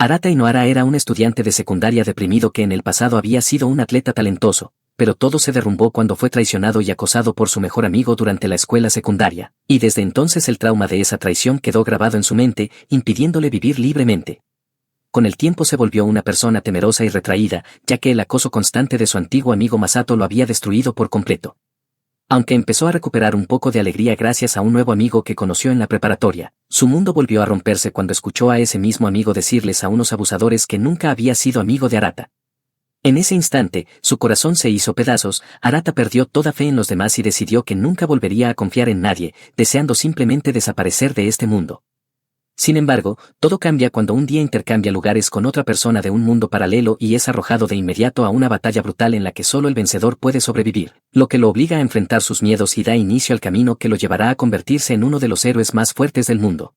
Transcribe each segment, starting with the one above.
Arata Inohara era un estudiante de secundaria deprimido que en el pasado había sido un atleta talentoso, pero todo se derrumbó cuando fue traicionado y acosado por su mejor amigo durante la escuela secundaria, y desde entonces el trauma de esa traición quedó grabado en su mente, impidiéndole vivir libremente. Con el tiempo se volvió una persona temerosa y retraída, ya que el acoso constante de su antiguo amigo Masato lo había destruido por completo. Aunque empezó a recuperar un poco de alegría gracias a un nuevo amigo que conoció en la preparatoria, su mundo volvió a romperse cuando escuchó a ese mismo amigo decirles a unos abusadores que nunca había sido amigo de Arata. En ese instante, su corazón se hizo pedazos, Arata perdió toda fe en los demás y decidió que nunca volvería a confiar en nadie, deseando simplemente desaparecer de este mundo. Sin embargo, todo cambia cuando un día intercambia lugares con otra persona de un mundo paralelo y es arrojado de inmediato a una batalla brutal en la que solo el vencedor puede sobrevivir, lo que lo obliga a enfrentar sus miedos y da inicio al camino que lo llevará a convertirse en uno de los héroes más fuertes del mundo.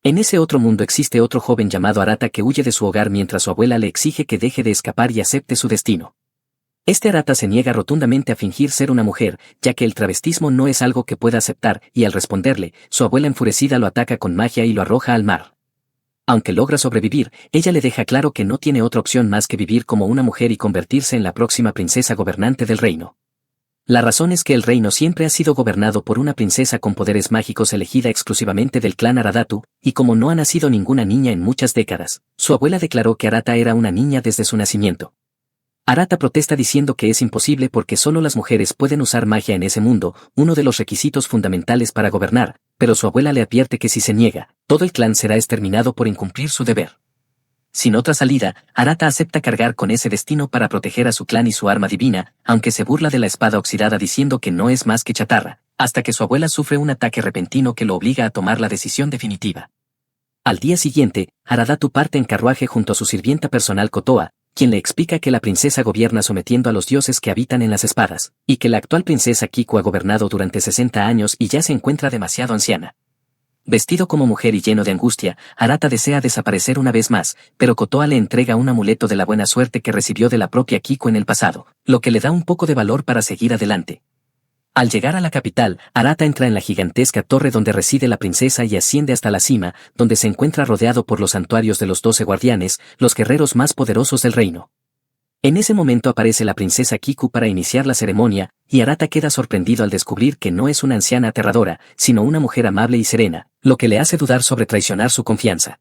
En ese otro mundo existe otro joven llamado Arata que huye de su hogar mientras su abuela le exige que deje de escapar y acepte su destino. Este Arata se niega rotundamente a fingir ser una mujer, ya que el travestismo no es algo que pueda aceptar, y al responderle, su abuela enfurecida lo ataca con magia y lo arroja al mar. Aunque logra sobrevivir, ella le deja claro que no tiene otra opción más que vivir como una mujer y convertirse en la próxima princesa gobernante del reino. La razón es que el reino siempre ha sido gobernado por una princesa con poderes mágicos elegida exclusivamente del clan Aradatu, y como no ha nacido ninguna niña en muchas décadas, su abuela declaró que Arata era una niña desde su nacimiento. Arata protesta diciendo que es imposible porque solo las mujeres pueden usar magia en ese mundo, uno de los requisitos fundamentales para gobernar, pero su abuela le advierte que si se niega, todo el clan será exterminado por incumplir su deber. Sin otra salida, Arata acepta cargar con ese destino para proteger a su clan y su arma divina, aunque se burla de la espada oxidada diciendo que no es más que chatarra, hasta que su abuela sufre un ataque repentino que lo obliga a tomar la decisión definitiva. Al día siguiente, Aradatu parte en carruaje junto a su sirvienta personal Kotoa, quien le explica que la princesa gobierna sometiendo a los dioses que habitan en las espadas, y que la actual princesa Kiku ha gobernado durante 60 años y ya se encuentra demasiado anciana. Vestido como mujer y lleno de angustia, Arata desea desaparecer una vez más, pero Kotoa le entrega un amuleto de la buena suerte que recibió de la propia Kiku en el pasado, lo que le da un poco de valor para seguir adelante. Al llegar a la capital, Arata entra en la gigantesca torre donde reside la princesa y asciende hasta la cima, donde se encuentra rodeado por los santuarios de los 12 guardianes, los guerreros más poderosos del reino. En ese momento aparece la princesa Kiku para iniciar la ceremonia, y Arata queda sorprendido al descubrir que no es una anciana aterradora, sino una mujer amable y serena, lo que le hace dudar sobre traicionar su confianza.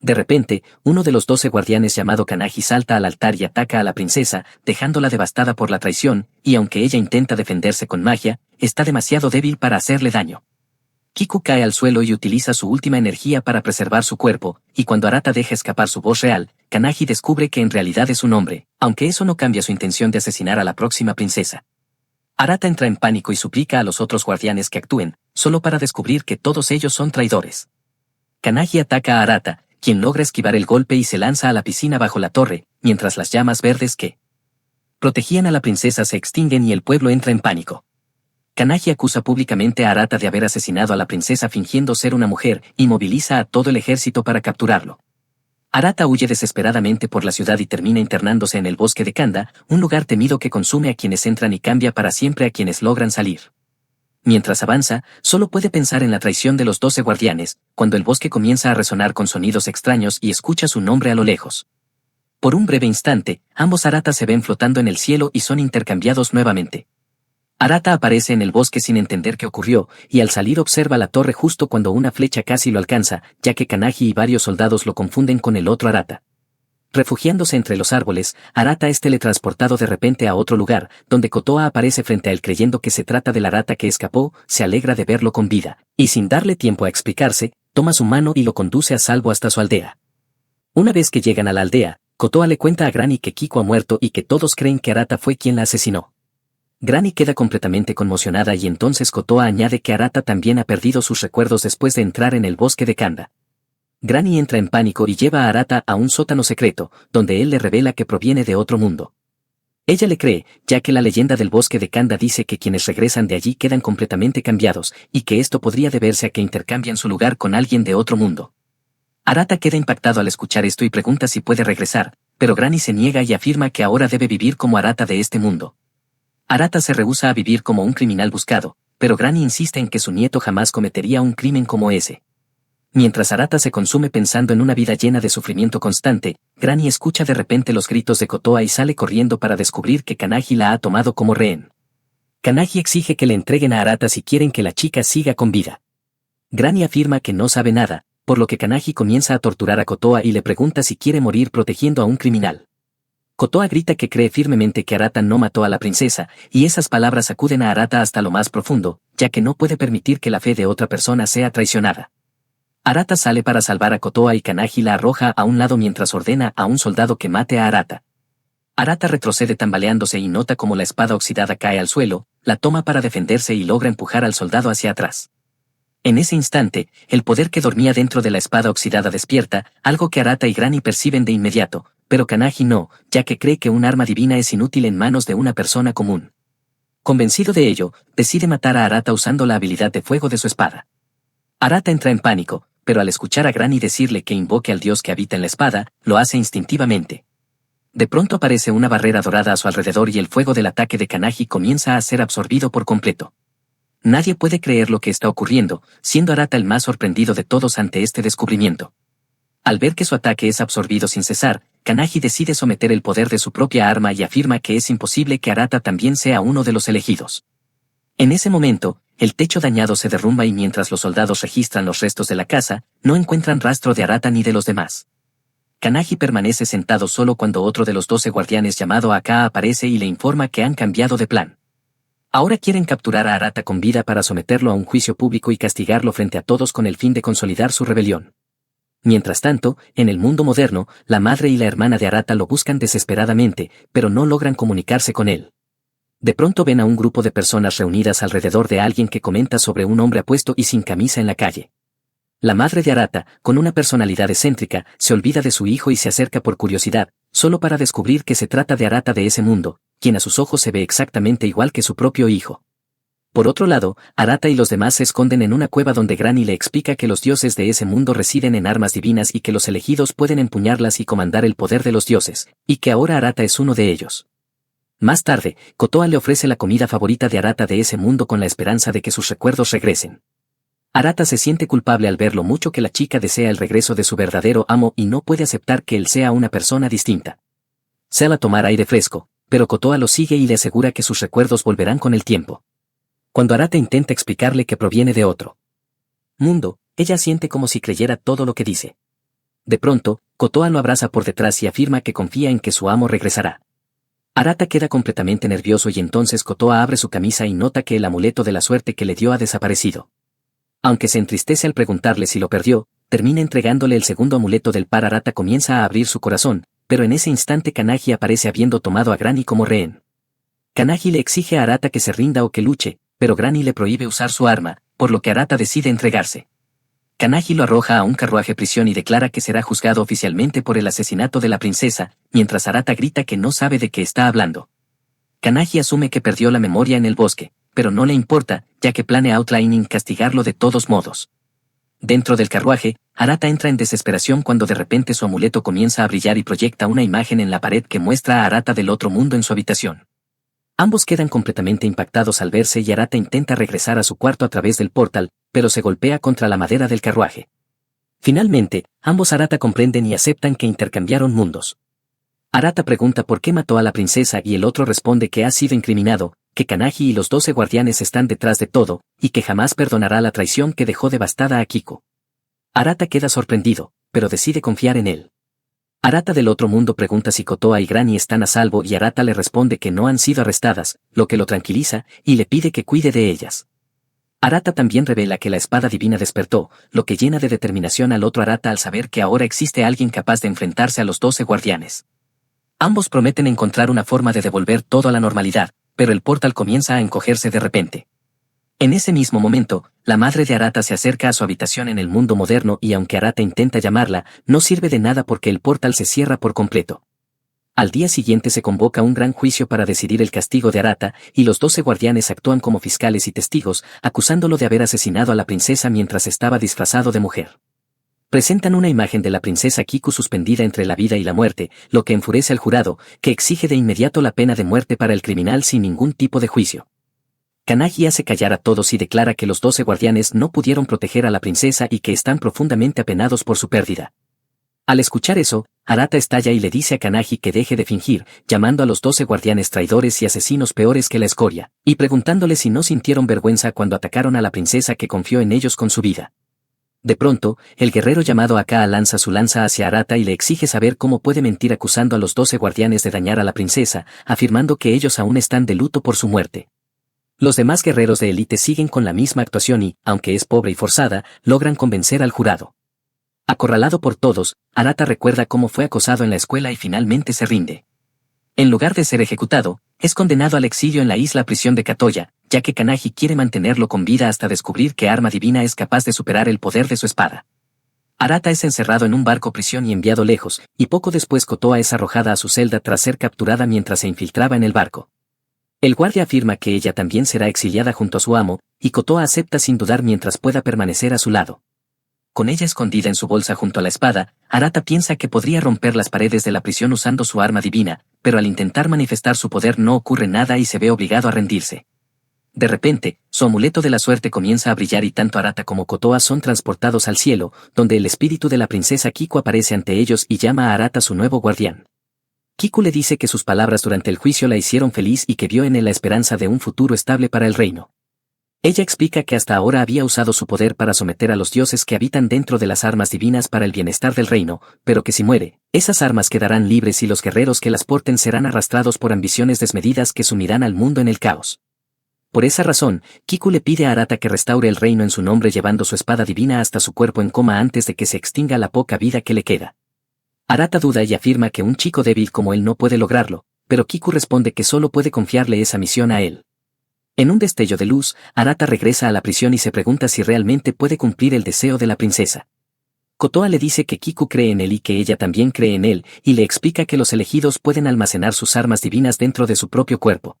De repente, uno de los 12 guardianes llamado Kanagi salta al altar y ataca a la princesa, dejándola devastada por la traición, y aunque ella intenta defenderse con magia, está demasiado débil para hacerle daño. Kiku cae al suelo y utiliza su última energía para preservar su cuerpo, y cuando Arata deja escapar su voz real, Kanagi descubre que en realidad es un hombre, aunque eso no cambia su intención de asesinar a la próxima princesa. Arata entra en pánico y suplica a los otros guardianes que actúen, solo para descubrir que todos ellos son traidores. Kanagi ataca a Arata, quien logra esquivar el golpe y se lanza a la piscina bajo la torre, mientras las llamas verdes que protegían a la princesa se extinguen y el pueblo entra en pánico. Kanagi acusa públicamente a Arata de haber asesinado a la princesa fingiendo ser una mujer y moviliza a todo el ejército para capturarlo. Arata huye desesperadamente por la ciudad y termina internándose en el bosque de Kanda, un lugar temido que consume a quienes entran y cambia para siempre a quienes logran salir. Mientras avanza, solo puede pensar en la traición de los 12 guardianes, cuando el bosque comienza a resonar con sonidos extraños y escucha su nombre a lo lejos. Por un breve instante, ambos Aratas se ven flotando en el cielo y son intercambiados nuevamente. Arata aparece en el bosque sin entender qué ocurrió, y al salir observa la torre justo cuando una flecha casi lo alcanza, ya que Kanagi y varios soldados lo confunden con el otro Arata. Refugiándose entre los árboles, Arata es teletransportado de repente a otro lugar, donde Kotoa aparece frente a él creyendo que se trata del Arata que escapó, se alegra de verlo con vida, y sin darle tiempo a explicarse, toma su mano y lo conduce a salvo hasta su aldea. Una vez que llegan a la aldea, Kotoa le cuenta a Granny que Kiku ha muerto y que todos creen que Arata fue quien la asesinó. Granny queda completamente conmocionada y entonces Kotoa añade que Arata también ha perdido sus recuerdos después de entrar en el bosque de Kanda. Granny entra en pánico y lleva a Arata a un sótano secreto, donde él le revela que proviene de otro mundo. Ella le cree, ya que la leyenda del bosque de Kanda dice que quienes regresan de allí quedan completamente cambiados, y que esto podría deberse a que intercambian su lugar con alguien de otro mundo. Arata queda impactado al escuchar esto y pregunta si puede regresar, pero Granny se niega y afirma que ahora debe vivir como Arata de este mundo. Arata se rehúsa a vivir como un criminal buscado, pero Granny insiste en que su nieto jamás cometería un crimen como ese. Mientras Arata se consume pensando en una vida llena de sufrimiento constante, Granny escucha de repente los gritos de Kotoa y sale corriendo para descubrir que Kanagi la ha tomado como rehén. Kanagi exige que le entreguen a Arata si quieren que la chica siga con vida. Granny afirma que no sabe nada, por lo que Kanagi comienza a torturar a Kotoa y le pregunta si quiere morir protegiendo a un criminal. Kotoa grita que cree firmemente que Arata no mató a la princesa, y esas palabras sacuden a Arata hasta lo más profundo, ya que no puede permitir que la fe de otra persona sea traicionada. Arata sale para salvar a Kotoa y Kanagi la arroja a un lado mientras ordena a un soldado que mate a Arata. Arata retrocede tambaleándose y nota cómo la espada oxidada cae al suelo, la toma para defenderse y logra empujar al soldado hacia atrás. En ese instante, el poder que dormía dentro de la espada oxidada despierta, algo que Arata y Granny perciben de inmediato, pero Kanagi no, ya que cree que un arma divina es inútil en manos de una persona común. Convencido de ello, decide matar a Arata usando la habilidad de fuego de su espada. Arata entra en pánico, pero al escuchar a Granny decirle que invoque al dios que habita en la espada, lo hace instintivamente. De pronto aparece una barrera dorada a su alrededor y el fuego del ataque de Kanagi comienza a ser absorbido por completo. Nadie puede creer lo que está ocurriendo, siendo Arata el más sorprendido de todos ante este descubrimiento. Al ver que su ataque es absorbido sin cesar, Kanagi decide someter el poder de su propia arma y afirma que es imposible que Arata también sea uno de los elegidos. En ese momento, el techo dañado se derrumba y mientras los soldados registran los restos de la casa, no encuentran rastro de Arata ni de los demás. Kanagi permanece sentado solo cuando otro de los 12 guardianes llamado Aka aparece y le informa que han cambiado de plan. Ahora quieren capturar a Arata con vida para someterlo a un juicio público y castigarlo frente a todos con el fin de consolidar su rebelión. Mientras tanto, en el mundo moderno, la madre y la hermana de Arata lo buscan desesperadamente, pero no logran comunicarse con él. De pronto ven a un grupo de personas reunidas alrededor de alguien que comenta sobre un hombre apuesto y sin camisa en la calle. La madre de Arata, con una personalidad excéntrica, se olvida de su hijo y se acerca por curiosidad, solo para descubrir que se trata de Arata de ese mundo, quien a sus ojos se ve exactamente igual que su propio hijo. Por otro lado, Arata y los demás se esconden en una cueva donde Granny le explica que los dioses de ese mundo residen en armas divinas y que los elegidos pueden empuñarlas y comandar el poder de los dioses, y que ahora Arata es uno de ellos. Más tarde, Kotoa le ofrece la comida favorita de Arata de ese mundo con la esperanza de que sus recuerdos regresen. Arata se siente culpable al ver lo mucho que la chica desea el regreso de su verdadero amo y no puede aceptar que él sea una persona distinta. Sale a tomar aire fresco, pero Kotoa lo sigue y le asegura que sus recuerdos volverán con el tiempo. Cuando Arata intenta explicarle que proviene de otro mundo, ella siente como si creyera todo lo que dice. De pronto, Kotoa lo abraza por detrás y afirma que confía en que su amo regresará. Arata queda completamente nervioso y entonces Kotoa abre su camisa y nota que el amuleto de la suerte que le dio ha desaparecido. Aunque se entristece al preguntarle si lo perdió, termina entregándole el segundo amuleto del par. Arata comienza a abrir su corazón, pero en ese instante Kanagi aparece habiendo tomado a Granny como rehén. Kanagi le exige a Arata que se rinda o que luche, pero Granny le prohíbe usar su arma, por lo que Arata decide entregarse. Kanagi lo arroja a un carruaje prisión y declara que será juzgado oficialmente por el asesinato de la princesa, mientras Arata grita que no sabe de qué está hablando. Kanagi asume que perdió la memoria en el bosque, pero no le importa, ya que planea Outlining castigarlo de todos modos. Dentro del carruaje, Arata entra en desesperación cuando de repente su amuleto comienza a brillar y proyecta una imagen en la pared que muestra a Arata del otro mundo en su habitación. Ambos quedan completamente impactados al verse y Arata intenta regresar a su cuarto a través del portal, pero se golpea contra la madera del carruaje. Finalmente, ambos Arata comprenden y aceptan que intercambiaron mundos. Arata pregunta por qué mató a la princesa y el otro responde que ha sido incriminado, que Kanagi y los 12 guardianes están detrás de todo, y que jamás perdonará la traición que dejó devastada a Kiko. Arata queda sorprendido, pero decide confiar en él. Arata del otro mundo pregunta si Kotoa y Granny están a salvo y Arata le responde que no han sido arrestadas, lo que lo tranquiliza, y le pide que cuide de ellas. Arata también revela que la espada divina despertó, lo que llena de determinación al otro Arata al saber que ahora existe alguien capaz de enfrentarse a los 12 guardianes. Ambos prometen encontrar una forma de devolver todo a la normalidad, pero el portal comienza a encogerse de repente. En ese mismo momento, la madre de Arata se acerca a su habitación en el mundo moderno y aunque Arata intenta llamarla, no sirve de nada porque el portal se cierra por completo. Al día siguiente se convoca un gran juicio para decidir el castigo de Arata, y los 12 guardianes actúan como fiscales y testigos, acusándolo de haber asesinado a la princesa mientras estaba disfrazado de mujer. Presentan una imagen de la princesa Kiku suspendida entre la vida y la muerte, lo que enfurece al jurado, que exige de inmediato la pena de muerte para el criminal sin ningún tipo de juicio. Kanagi hace callar a todos y declara que los 12 guardianes no pudieron proteger a la princesa y que están profundamente apenados por su pérdida. Al escuchar eso, Arata estalla y le dice a Kanagi que deje de fingir, llamando a los 12 guardianes traidores y asesinos peores que la escoria, y preguntándole si no sintieron vergüenza cuando atacaron a la princesa que confió en ellos con su vida. De pronto, el guerrero llamado Akaa lanza su lanza hacia Arata y le exige saber cómo puede mentir acusando a los 12 guardianes de dañar a la princesa, afirmando que ellos aún están de luto por su muerte. Los demás guerreros de élite siguen con la misma actuación y, aunque es pobre y forzada, logran convencer al jurado. Acorralado por todos, Arata recuerda cómo fue acosado en la escuela y finalmente se rinde. En lugar de ser ejecutado, es condenado al exilio en la isla prisión de Katoya, ya que Kanagi quiere mantenerlo con vida hasta descubrir que Arma Divina es capaz de superar el poder de su espada. Arata es encerrado en un barco prisión y enviado lejos, y poco después Kotoa es arrojada a su celda tras ser capturada mientras se infiltraba en el barco. El guardia afirma que ella también será exiliada junto a su amo, y Kotoa acepta sin dudar mientras pueda permanecer a su lado. Con ella escondida en su bolsa junto a la espada, Arata piensa que podría romper las paredes de la prisión usando su arma divina, pero al intentar manifestar su poder no ocurre nada y se ve obligado a rendirse. De repente, su amuleto de la suerte comienza a brillar y tanto Arata como Kotoa son transportados al cielo, donde el espíritu de la princesa Kiku aparece ante ellos y llama a Arata su nuevo guardián. Kiku le dice que sus palabras durante el juicio la hicieron feliz y que vio en él la esperanza de un futuro estable para el reino. Ella explica que hasta ahora había usado su poder para someter a los dioses que habitan dentro de las armas divinas para el bienestar del reino, pero que si muere, esas armas quedarán libres y los guerreros que las porten serán arrastrados por ambiciones desmedidas que sumirán al mundo en el caos. Por esa razón, Kiku le pide a Arata que restaure el reino en su nombre llevando su espada divina hasta su cuerpo en coma antes de que se extinga la poca vida que le queda. Arata duda y afirma que un chico débil como él no puede lograrlo, pero Kiku responde que solo puede confiarle esa misión a él. En un destello de luz, Arata regresa a la prisión y se pregunta si realmente puede cumplir el deseo de la princesa. Kotoa le dice que Kiku cree en él y que ella también cree en él, y le explica que los elegidos pueden almacenar sus armas divinas dentro de su propio cuerpo.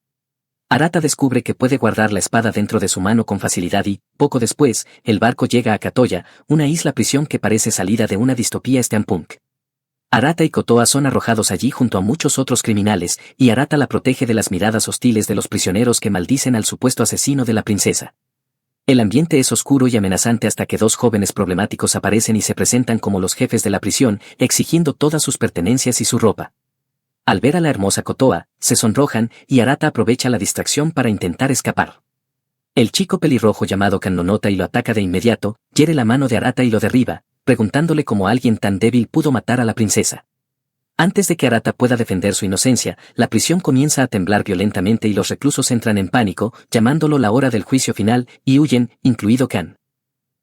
Arata descubre que puede guardar la espada dentro de su mano con facilidad y, poco después, el barco llega a Katoya, una isla prisión que parece salida de una distopía steampunk. Arata y Kotoa son arrojados allí junto a muchos otros criminales, y Arata la protege de las miradas hostiles de los prisioneros que maldicen al supuesto asesino de la princesa. El ambiente es oscuro y amenazante hasta que dos jóvenes problemáticos aparecen y se presentan como los jefes de la prisión, exigiendo todas sus pertenencias y su ropa. Al ver a la hermosa Kotoa, se sonrojan y Arata aprovecha la distracción para intentar escapar. El chico pelirrojo llamado Kan lo nota y lo ataca de inmediato, hiere la mano de Arata y lo derriba, preguntándole cómo alguien tan débil pudo matar a la princesa. Antes de que Arata pueda defender su inocencia, la prisión comienza a temblar violentamente y los reclusos entran en pánico, llamándolo la hora del juicio final, y huyen, incluido Kan.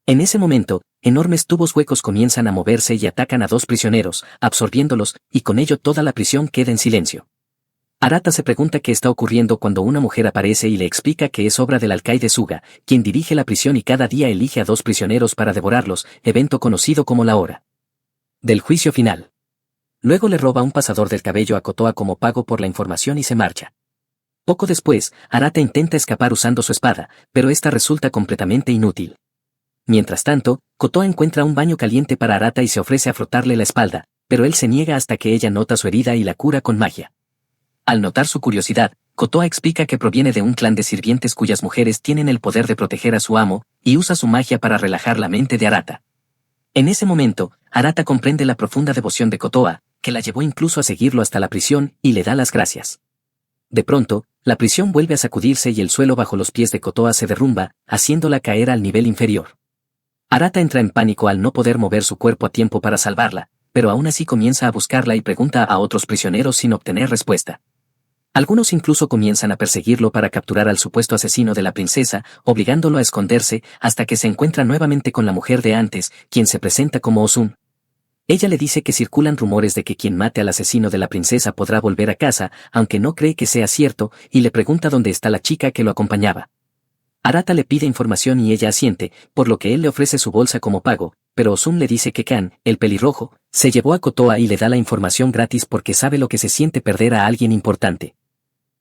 En ese momento, enormes tubos huecos comienzan a moverse y atacan a dos prisioneros, absorbiéndolos, y con ello toda la prisión queda en silencio. Arata se pregunta qué está ocurriendo cuando una mujer aparece y le explica que es obra del alcaide Suga, quien dirige la prisión y cada día elige a dos prisioneros para devorarlos, evento conocido como la hora del juicio final. Luego le roba un pasador del cabello a Kotoa como pago por la información y se marcha. Poco después, Arata intenta escapar usando su espada, pero esta resulta completamente inútil. Mientras tanto, Kotoa encuentra un baño caliente para Arata y se ofrece a frotarle la espalda, pero él se niega hasta que ella nota su herida y la cura con magia. Al notar su curiosidad, Kotoa explica que proviene de un clan de sirvientes cuyas mujeres tienen el poder de proteger a su amo, y usa su magia para relajar la mente de Arata. En ese momento, Arata comprende la profunda devoción de Kotoa, que la llevó incluso a seguirlo hasta la prisión, y le da las gracias. De pronto, la prisión vuelve a sacudirse y el suelo bajo los pies de Kotoa se derrumba, haciéndola caer al nivel inferior. Arata entra en pánico al no poder mover su cuerpo a tiempo para salvarla, pero aún así comienza a buscarla y pregunta a otros prisioneros sin obtener respuesta. Algunos incluso comienzan a perseguirlo para capturar al supuesto asesino de la princesa, obligándolo a esconderse hasta que se encuentra nuevamente con la mujer de antes, quien se presenta como Osun. Ella le dice que circulan rumores de que quien mate al asesino de la princesa podrá volver a casa, aunque no cree que sea cierto, y le pregunta dónde está la chica que lo acompañaba. Arata le pide información y ella asiente, por lo que él le ofrece su bolsa como pago, pero Osun le dice que Kan, el pelirrojo, se llevó a Kotoa y le da la información gratis porque sabe lo que se siente perder a alguien importante.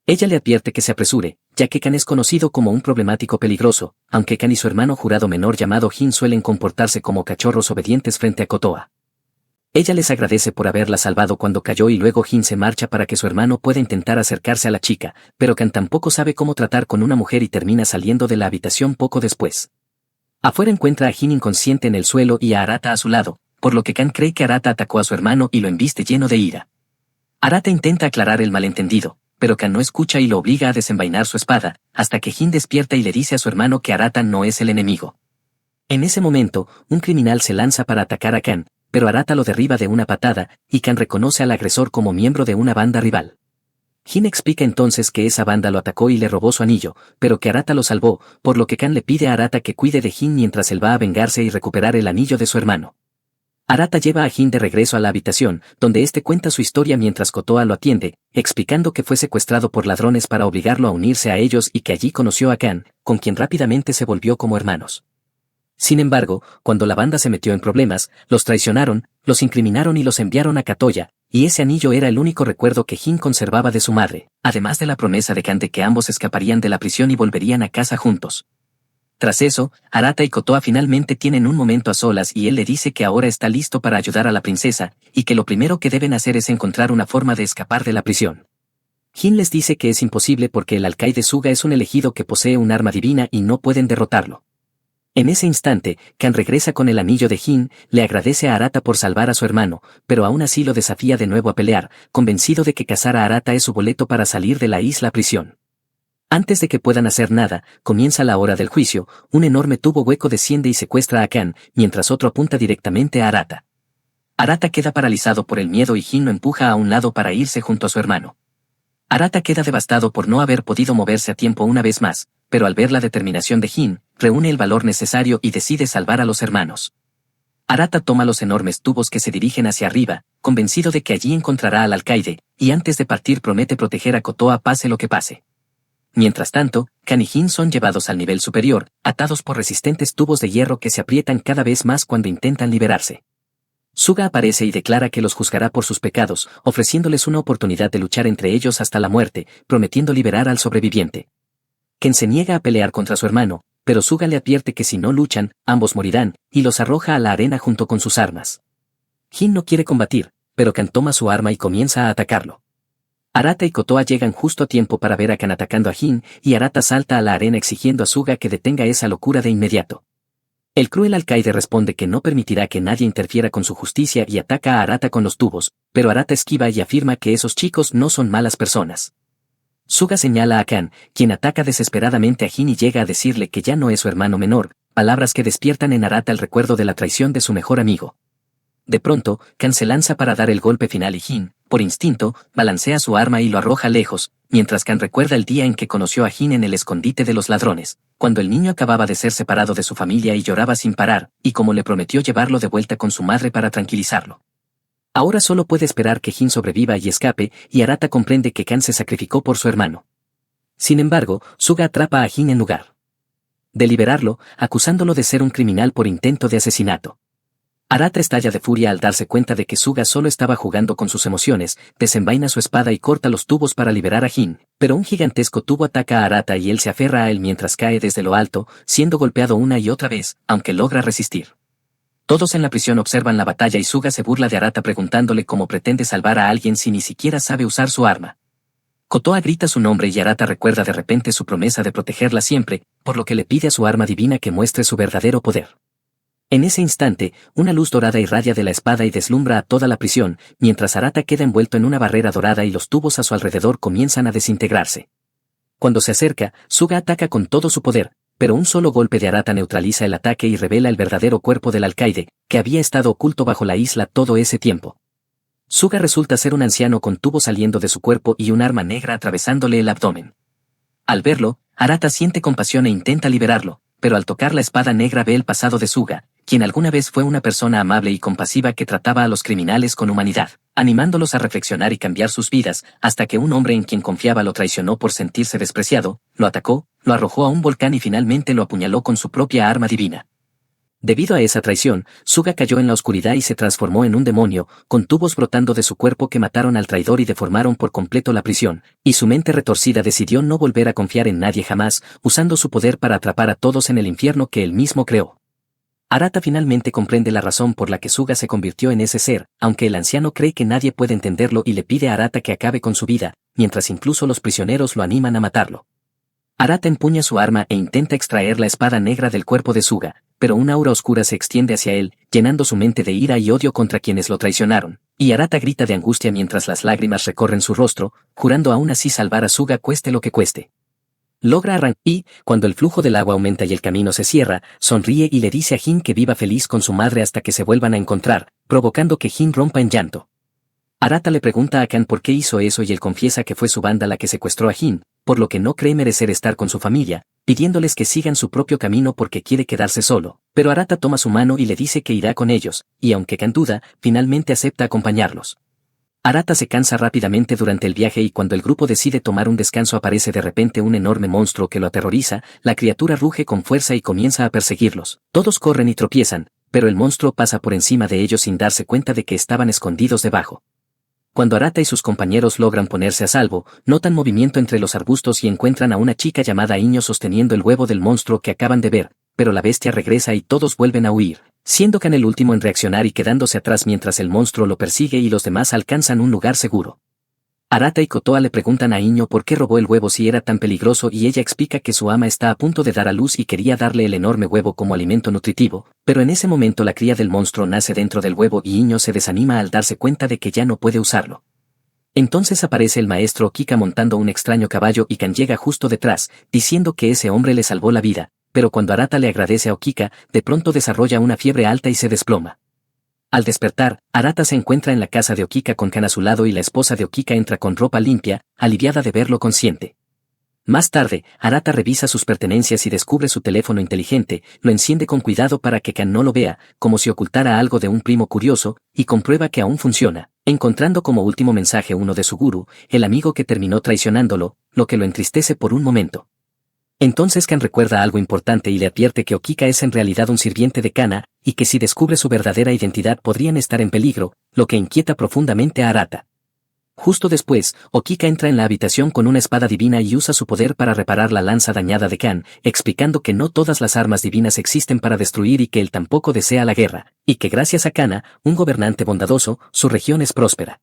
Ella le advierte que se apresure, ya que Kan es conocido como un problemático peligroso, aunque Kan y su hermano jurado menor llamado Jin suelen comportarse como cachorros obedientes frente a Kotoa. Ella les agradece por haberla salvado cuando cayó y luego Jin se marcha para que su hermano pueda intentar acercarse a la chica, pero Kan tampoco sabe cómo tratar con una mujer y termina saliendo de la habitación poco después. Afuera encuentra a Jin inconsciente en el suelo y a Arata a su lado, por lo que Kan cree que Arata atacó a su hermano y lo embiste lleno de ira. Arata intenta aclarar el malentendido, pero Kan no escucha y lo obliga a desenvainar su espada, hasta que Jin despierta y le dice a su hermano que Arata no es el enemigo. En ese momento, un criminal se lanza para atacar a Kan, pero Arata lo derriba de una patada, y Kan reconoce al agresor como miembro de una banda rival. Jin explica entonces que esa banda lo atacó y le robó su anillo, pero que Arata lo salvó, por lo que Kan le pide a Arata que cuide de Jin mientras él va a vengarse y recuperar el anillo de su hermano. Arata lleva a Jin de regreso a la habitación, donde este cuenta su historia mientras Kotoa lo atiende, explicando que fue secuestrado por ladrones para obligarlo a unirse a ellos y que allí conoció a Kan, con quien rápidamente se volvió como hermanos. Sin embargo, cuando la banda se metió en problemas, los traicionaron, los incriminaron y los enviaron a Katoya, y ese anillo era el único recuerdo que Jin conservaba de su madre, además de la promesa de Kan de que ambos escaparían de la prisión y volverían a casa juntos. Tras eso, Arata y Kotoa finalmente tienen un momento a solas y él le dice que ahora está listo para ayudar a la princesa, y que lo primero que deben hacer es encontrar una forma de escapar de la prisión. Jin les dice que es imposible porque el alcaide Suga es un elegido que posee un arma divina y no pueden derrotarlo. En ese instante, Kan regresa con el anillo de Jin, le agradece a Arata por salvar a su hermano, pero aún así lo desafía de nuevo a pelear, convencido de que cazar a Arata es su boleto para salir de la isla prisión. Antes de que puedan hacer nada, comienza la hora del juicio, un enorme tubo hueco desciende y secuestra a Kan, mientras otro apunta directamente a Arata. Arata queda paralizado por el miedo y Jin lo empuja a un lado para irse junto a su hermano. Arata queda devastado por no haber podido moverse a tiempo una vez más, pero al ver la determinación de Jin, reúne el valor necesario y decide salvar a los hermanos. Arata toma los enormes tubos que se dirigen hacia arriba, convencido de que allí encontrará al alcaide, y antes de partir promete proteger a Kotoa pase lo que pase. Mientras tanto, Kan y Jin son llevados al nivel superior, atados por resistentes tubos de hierro que se aprietan cada vez más cuando intentan liberarse. Suga aparece y declara que los juzgará por sus pecados, ofreciéndoles una oportunidad de luchar entre ellos hasta la muerte, prometiendo liberar al sobreviviente. Ken se niega a pelear contra su hermano, pero Suga le advierte que si no luchan, ambos morirán, y los arroja a la arena junto con sus armas. Jin no quiere combatir, pero Kan toma su arma y comienza a atacarlo. Arata y Kotoa llegan justo a tiempo para ver a Kan atacando a Jin, y Arata salta a la arena exigiendo a Suga que detenga esa locura de inmediato. El cruel alcaide responde que no permitirá que nadie interfiera con su justicia y ataca a Arata con los tubos, pero Arata esquiva y afirma que esos chicos no son malas personas. Suga señala a Kan, quien ataca desesperadamente a Jin y llega a decirle que ya no es su hermano menor, palabras que despiertan en Arata el recuerdo de la traición de su mejor amigo. De pronto, Kan se lanza para dar el golpe final y Jin, por instinto, balancea su arma y lo arroja lejos, mientras Kan recuerda el día en que conoció a Jin en el escondite de los ladrones, cuando el niño acababa de ser separado de su familia y lloraba sin parar, y como le prometió llevarlo de vuelta con su madre para tranquilizarlo. Ahora solo puede esperar que Jin sobreviva y escape, y Arata comprende que Kan se sacrificó por su hermano. Sin embargo, Suga atrapa a Jin en lugar de liberarlo, acusándolo de ser un criminal por intento de asesinato. Arata estalla de furia al darse cuenta de que Suga solo estaba jugando con sus emociones, desenvaina su espada y corta los tubos para liberar a Jin, pero un gigantesco tubo ataca a Arata y él se aferra a él mientras cae desde lo alto, siendo golpeado una y otra vez, aunque logra resistir. Todos en la prisión observan la batalla y Suga se burla de Arata preguntándole cómo pretende salvar a alguien si ni siquiera sabe usar su arma. Kotoa grita su nombre y Arata recuerda de repente su promesa de protegerla siempre, por lo que le pide a su arma divina que muestre su verdadero poder. En ese instante, una luz dorada irradia de la espada y deslumbra a toda la prisión, mientras Arata queda envuelto en una barrera dorada y los tubos a su alrededor comienzan a desintegrarse. Cuando se acerca, Suga ataca con todo su poder, pero un solo golpe de Arata neutraliza el ataque y revela el verdadero cuerpo del alcaide, que había estado oculto bajo la isla todo ese tiempo. Suga resulta ser un anciano con tubos saliendo de su cuerpo y un arma negra atravesándole el abdomen. Al verlo, Arata siente compasión e intenta liberarlo, pero al tocar la espada negra ve el pasado de Suga, quien alguna vez fue una persona amable y compasiva que trataba a los criminales con humanidad, animándolos a reflexionar y cambiar sus vidas, hasta que un hombre en quien confiaba lo traicionó por sentirse despreciado, lo atacó, lo arrojó a un volcán y finalmente lo apuñaló con su propia arma divina. Debido a esa traición, Suga cayó en la oscuridad y se transformó en un demonio, con tubos brotando de su cuerpo que mataron al traidor y deformaron por completo la prisión, y su mente retorcida decidió no volver a confiar en nadie jamás, usando su poder para atrapar a todos en el infierno que él mismo creó. Arata finalmente comprende la razón por la que Suga se convirtió en ese ser, aunque el anciano cree que nadie puede entenderlo y le pide a Arata que acabe con su vida, mientras incluso los prisioneros lo animan a matarlo. Arata empuña su arma e intenta extraer la espada negra del cuerpo de Suga, pero una aura oscura se extiende hacia él, llenando su mente de ira y odio contra quienes lo traicionaron, y Arata grita de angustia mientras las lágrimas recorren su rostro, jurando aún así salvar a Suga cueste lo que cueste. Logra arrancar y, cuando el flujo del agua aumenta y el camino se cierra, sonríe y le dice a Jin que viva feliz con su madre hasta que se vuelvan a encontrar, provocando que Jin rompa en llanto. Arata le pregunta a Kan por qué hizo eso y él confiesa que fue su banda la que secuestró a Jin, por lo que no cree merecer estar con su familia, pidiéndoles que sigan su propio camino porque quiere quedarse solo, pero Arata toma su mano y le dice que irá con ellos, y aunque Kan duda, finalmente acepta acompañarlos. Arata se cansa rápidamente durante el viaje y cuando el grupo decide tomar un descanso aparece de repente un enorme monstruo que lo aterroriza, la criatura ruge con fuerza y comienza a perseguirlos. Todos corren y tropiezan, pero el monstruo pasa por encima de ellos sin darse cuenta de que estaban escondidos debajo. Cuando Arata y sus compañeros logran ponerse a salvo, notan movimiento entre los arbustos y encuentran a una chica llamada Iño sosteniendo el huevo del monstruo que acaban de ver, pero la bestia regresa y todos vuelven a huir, siendo Kan el último en reaccionar y quedándose atrás mientras el monstruo lo persigue y los demás alcanzan un lugar seguro. Arata y Kotoa le preguntan a Iño por qué robó el huevo si era tan peligroso y ella explica que su ama está a punto de dar a luz y quería darle el enorme huevo como alimento nutritivo, pero en ese momento la cría del monstruo nace dentro del huevo y Iño se desanima al darse cuenta de que ya no puede usarlo. Entonces aparece el maestro Okika montando un extraño caballo y Kan llega justo detrás, diciendo que ese hombre le salvó la vida, pero cuando Arata le agradece a Okika, de pronto desarrolla una fiebre alta y se desploma. Al despertar, Arata se encuentra en la casa de Okika con Kan a su lado y la esposa de Okika entra con ropa limpia, aliviada de verlo consciente. Más tarde, Arata revisa sus pertenencias y descubre su teléfono inteligente, lo enciende con cuidado para que Kan no lo vea, como si ocultara algo de un primo curioso, y comprueba que aún funciona, encontrando como último mensaje uno de su gurú, el amigo que terminó traicionándolo, lo que lo entristece por un momento. Entonces Kan recuerda algo importante y le advierte que Okika es en realidad un sirviente de Kana, y que si descubre su verdadera identidad podrían estar en peligro, lo que inquieta profundamente a Arata. Justo después, Okika entra en la habitación con una espada divina y usa su poder para reparar la lanza dañada de Kan, explicando que no todas las armas divinas existen para destruir y que él tampoco desea la guerra, y que gracias a Kana, un gobernante bondadoso, su región es próspera.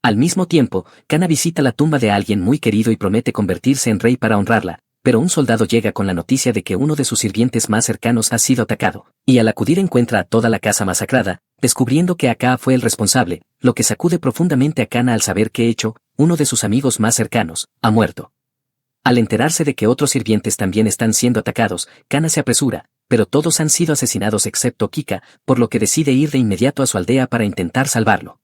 Al mismo tiempo, Kana visita la tumba de alguien muy querido y promete convertirse en rey para honrarla, pero un soldado llega con la noticia de que uno de sus sirvientes más cercanos ha sido atacado, y al acudir encuentra a toda la casa masacrada, descubriendo que Aka fue el responsable, lo que sacude profundamente a Kana al saber que Echo, uno de sus amigos más cercanos, ha muerto. Al enterarse de que otros sirvientes también están siendo atacados, Kana se apresura, pero todos han sido asesinados excepto Kika, por lo que decide ir de inmediato a su aldea para intentar salvarlo.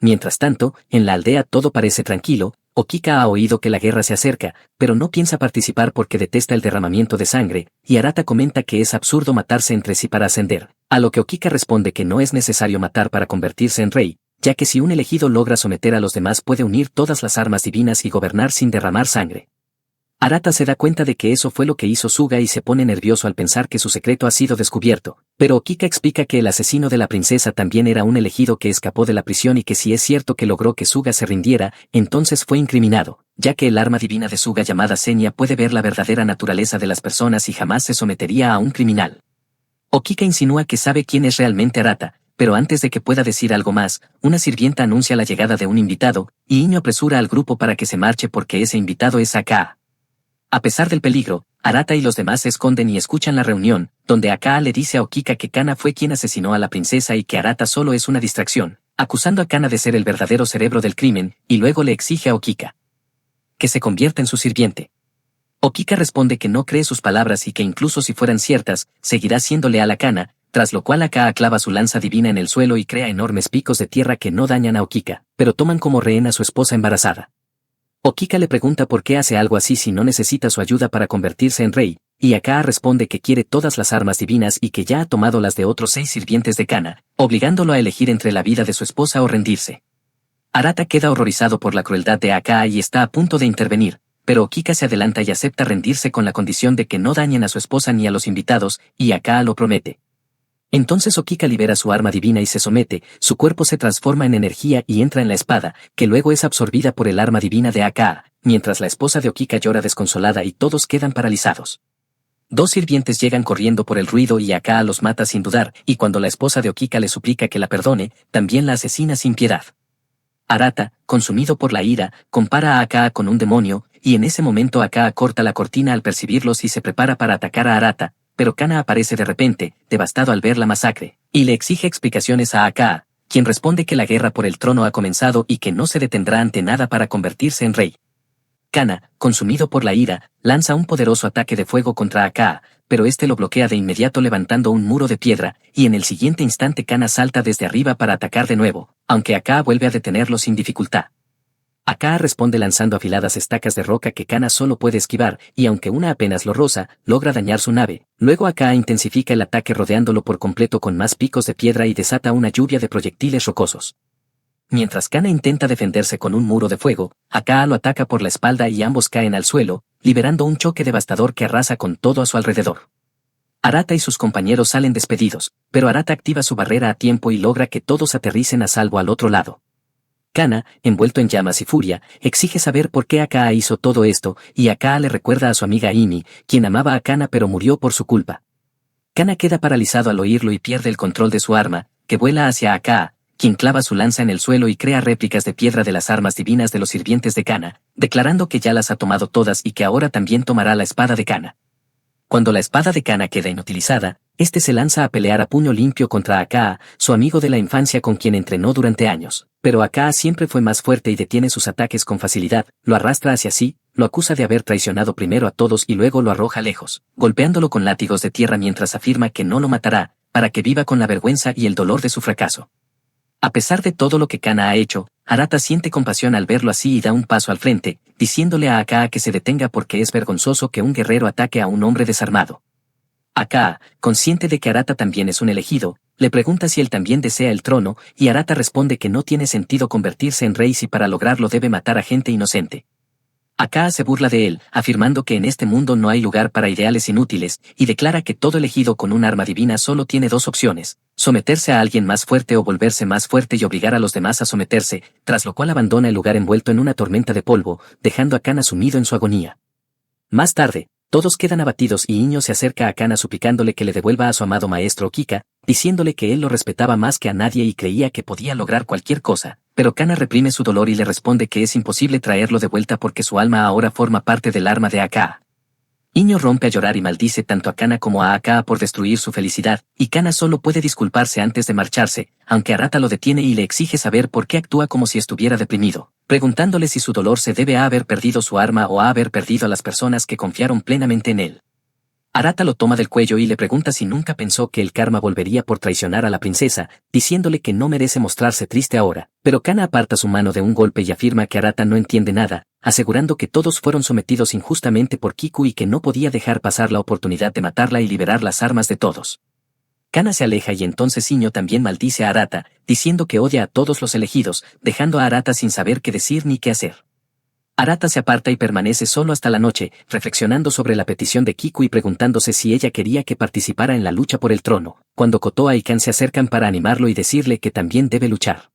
Mientras tanto, en la aldea todo parece tranquilo. Okika ha oído que la guerra se acerca, pero no piensa participar porque detesta el derramamiento de sangre, y Arata comenta que es absurdo matarse entre sí para ascender, a lo que Okika responde que no es necesario matar para convertirse en rey, ya que si un elegido logra someter a los demás puede unir todas las armas divinas y gobernar sin derramar sangre. Arata se da cuenta de que eso fue lo que hizo Suga y se pone nervioso al pensar que su secreto ha sido descubierto, pero Okika explica que el asesino de la princesa también era un elegido que escapó de la prisión y que si es cierto que logró que Suga se rindiera, entonces fue incriminado, ya que el arma divina de Suga llamada Senya puede ver la verdadera naturaleza de las personas y jamás se sometería a un criminal. Okika insinúa que sabe quién es realmente Arata, pero antes de que pueda decir algo más, una sirvienta anuncia la llegada de un invitado, y Iño apresura al grupo para que se marche porque ese invitado es Aka. A pesar del peligro, Arata y los demás se esconden y escuchan la reunión, donde Aka le dice a Okika que Kana fue quien asesinó a la princesa y que Arata solo es una distracción, acusando a Kana de ser el verdadero cerebro del crimen, y luego le exige a Okika que se convierta en su sirviente. Okika responde que no cree sus palabras y que incluso si fueran ciertas, seguirá siendo leal a Kana, tras lo cual Aka clava su lanza divina en el suelo y crea enormes picos de tierra que no dañan a Okika, pero toman como rehén a su esposa embarazada. Okika le pregunta por qué hace algo así si no necesita su ayuda para convertirse en rey, y Aka responde que quiere todas las armas divinas y que ya ha tomado las de otros 6 sirvientes de Kana, obligándolo a elegir entre la vida de su esposa o rendirse. Arata queda horrorizado por la crueldad de Aka y está a punto de intervenir, pero Okika se adelanta y acepta rendirse con la condición de que no dañen a su esposa ni a los invitados, y Aka lo promete. Entonces Okika libera su arma divina y se somete, su cuerpo se transforma en energía y entra en la espada, que luego es absorbida por el arma divina de Aka, mientras la esposa de Okika llora desconsolada y todos quedan paralizados. Dos sirvientes llegan corriendo por el ruido y Akaa los mata sin dudar, y cuando la esposa de Okika le suplica que la perdone, también la asesina sin piedad. Arata, consumido por la ira, compara a Akaa con un demonio, y en ese momento Akaa corta la cortina al percibirlos y se prepara para atacar a Arata, pero Kana aparece de repente, devastado al ver la masacre, y le exige explicaciones a Akaa, quien responde que la guerra por el trono ha comenzado y que no se detendrá ante nada para convertirse en rey. Kana, consumido por la ira, lanza un poderoso ataque de fuego contra Akaa, pero este lo bloquea de inmediato levantando un muro de piedra, y en el siguiente instante Kana salta desde arriba para atacar de nuevo, aunque Akaa vuelve a detenerlo sin dificultad. Akaa responde lanzando afiladas estacas de roca que Kana solo puede esquivar, y aunque una apenas lo roza, logra dañar su nave. Luego Akaa intensifica el ataque rodeándolo por completo con más picos de piedra y desata una lluvia de proyectiles rocosos. Mientras Kana intenta defenderse con un muro de fuego, Akaa lo ataca por la espalda y ambos caen al suelo, liberando un choque devastador que arrasa con todo a su alrededor. Arata y sus compañeros salen despedidos, pero Arata activa su barrera a tiempo y logra que todos aterricen a salvo al otro lado. Kana, envuelto en llamas y furia, exige saber por qué Akaa hizo todo esto, y Akaa le recuerda a su amiga Imi, quien amaba a Kana pero murió por su culpa. Kana queda paralizado al oírlo y pierde el control de su arma, que vuela hacia Akaa, quien clava su lanza en el suelo y crea réplicas de piedra de las armas divinas de los sirvientes de Kana, declarando que ya las ha tomado todas y que ahora también tomará la espada de Kana. Cuando la espada de Kana queda inutilizada, este se lanza a pelear a puño limpio contra Akaa, su amigo de la infancia con quien entrenó durante años. Pero Akaa siempre fue más fuerte y detiene sus ataques con facilidad, lo arrastra hacia sí, lo acusa de haber traicionado primero a todos y luego lo arroja lejos, golpeándolo con látigos de tierra mientras afirma que no lo matará, para que viva con la vergüenza y el dolor de su fracaso. A pesar de todo lo que Kana ha hecho, Arata siente compasión al verlo así y da un paso al frente, diciéndole a Akaa que se detenga porque es vergonzoso que un guerrero ataque a un hombre desarmado. Akaa, consciente de que Arata también es un elegido, le pregunta si él también desea el trono, y Arata responde que no tiene sentido convertirse en rey si para lograrlo debe matar a gente inocente. Akaa se burla de él, afirmando que en este mundo no hay lugar para ideales inútiles, y declara que todo elegido con un arma divina solo tiene dos opciones: someterse a alguien más fuerte o volverse más fuerte y obligar a los demás a someterse, tras lo cual abandona el lugar envuelto en una tormenta de polvo, dejando a Kana sumido en su agonía. Más tarde, todos quedan abatidos y Iño se acerca a Kana suplicándole que le devuelva a su amado maestro Okika, diciéndole que él lo respetaba más que a nadie y creía que podía lograr cualquier cosa, pero Kana reprime su dolor y le responde que es imposible traerlo de vuelta porque su alma ahora forma parte del arma de Akaa. Iño rompe a llorar y maldice tanto a Kana como a Akaa por destruir su felicidad, y Kana solo puede disculparse antes de marcharse, aunque Arata lo detiene y le exige saber por qué actúa como si estuviera deprimido, preguntándole si su dolor se debe a haber perdido su arma o a haber perdido a las personas que confiaron plenamente en él. Arata lo toma del cuello y le pregunta si nunca pensó que el karma volvería por traicionar a la princesa, diciéndole que no merece mostrarse triste ahora, pero Kana aparta su mano de un golpe y afirma que Arata no entiende nada, asegurando que todos fueron sometidos injustamente por Kiku y que no podía dejar pasar la oportunidad de matarla y liberar las armas de todos. Kana se aleja y entonces Iño también maldice a Arata, diciendo que odia a todos los elegidos, dejando a Arata sin saber qué decir ni qué hacer. Arata se aparta y permanece solo hasta la noche, reflexionando sobre la petición de Kiku y preguntándose si ella quería que participara en la lucha por el trono, cuando Kotoa y Kan se acercan para animarlo y decirle que también debe luchar.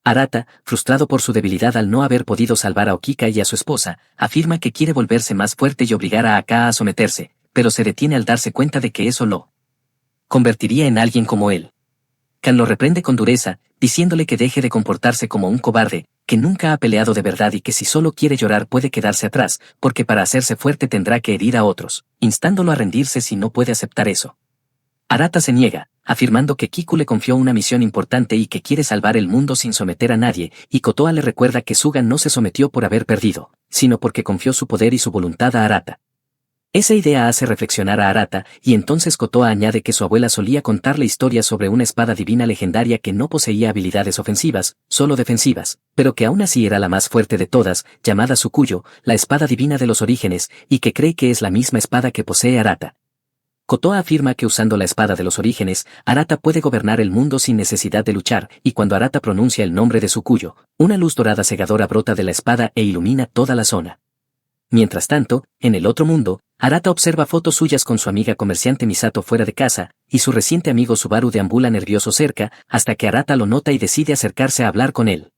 Arata, frustrado por su debilidad al no haber podido salvar a Okika y a su esposa, afirma que quiere volverse más fuerte y obligar a Akaa a someterse, pero se detiene al darse cuenta de que eso lo convertiría en alguien como él. Kan lo reprende con dureza, diciéndole que deje de comportarse como un cobarde, que nunca ha peleado de verdad y que si solo quiere llorar puede quedarse atrás, porque para hacerse fuerte tendrá que herir a otros, instándolo a rendirse si no puede aceptar eso. Arata se niega, afirmando que Kiku le confió una misión importante y que quiere salvar el mundo sin someter a nadie, y Kotoa le recuerda que Suga no se sometió por haber perdido, sino porque confió su poder y su voluntad a Arata. Esa idea hace reflexionar a Arata, y entonces Kotoa añade que su abuela solía contarle historias sobre una espada divina legendaria que no poseía habilidades ofensivas, solo defensivas, pero que aún así era la más fuerte de todas, llamada Tsukuyo, la espada divina de los orígenes, y que cree que es la misma espada que posee Arata. Kotoa afirma que usando la espada de los orígenes, Arata puede gobernar el mundo sin necesidad de luchar, y cuando Arata pronuncia el nombre de Tsukuyo, una luz dorada cegadora brota de la espada e ilumina toda la zona. Mientras tanto, en el otro mundo, Arata observa fotos suyas con su amiga comerciante Misato fuera de casa, y su reciente amigo Subaru deambula nervioso cerca, hasta que Arata lo nota y decide acercarse a hablar con él.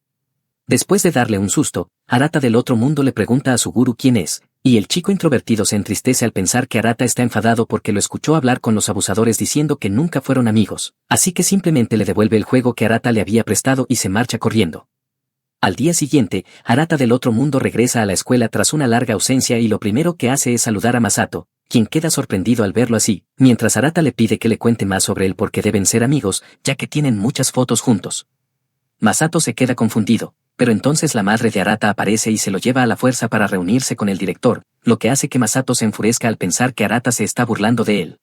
Después de darle un susto, Arata del otro mundo le pregunta a Suguru quién es, Y el chico introvertido se entristece al pensar que Arata está enfadado porque lo escuchó hablar con los abusadores diciendo que nunca fueron amigos, así que simplemente le devuelve el juego que Arata le había prestado y se marcha corriendo. Al día siguiente, Arata del otro mundo regresa a la escuela tras una larga ausencia y lo primero que hace es saludar a Masato, quien queda sorprendido al verlo así, mientras Arata le pide que le cuente más sobre él porque deben ser amigos, ya que tienen muchas fotos juntos. Masato se queda confundido, pero entonces la madre de Arata aparece y se lo lleva a la fuerza para reunirse con el director, lo que hace que Masato se enfurezca al pensar que Arata se está burlando de él.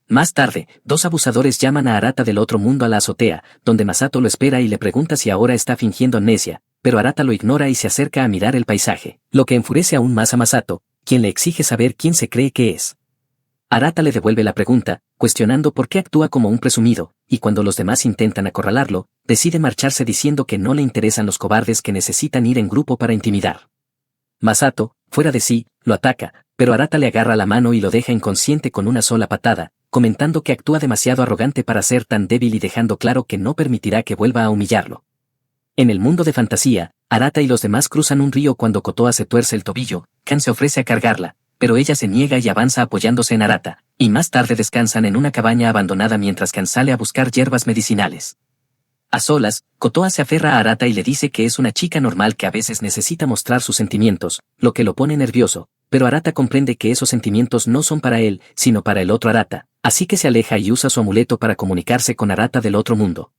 Más tarde, dos abusadores llaman a Arata del otro mundo a la azotea, donde Masato lo espera y le pregunta si ahora está fingiendo amnesia, pero Arata lo ignora y se acerca a mirar el paisaje, lo que enfurece aún más a Masato, quien le exige saber quién se cree que es. Arata le devuelve la pregunta, cuestionando por qué actúa como un presumido, y cuando los demás intentan acorralarlo, decide marcharse diciendo que no le interesan los cobardes que necesitan ir en grupo para intimidar. Masato, fuera de sí, lo ataca, pero Arata le agarra la mano y lo deja inconsciente con una sola patada, comentando que actúa demasiado arrogante para ser tan débil y dejando claro que no permitirá que vuelva a humillarlo. En el mundo de fantasía, Arata y los demás cruzan un río cuando Kotoa se tuerce el tobillo, Kan se ofrece a cargarla, pero ella se niega y avanza apoyándose en Arata, y más tarde descansan en una cabaña abandonada mientras Kan sale a buscar hierbas medicinales. A solas, Kotoa se aferra a Arata y le dice que es una chica normal que a veces necesita mostrar sus sentimientos, lo que lo pone nervioso, pero Arata comprende que esos sentimientos no son para él, sino para el otro Arata, así que se aleja y usa su amuleto para comunicarse con Arata del otro mundo.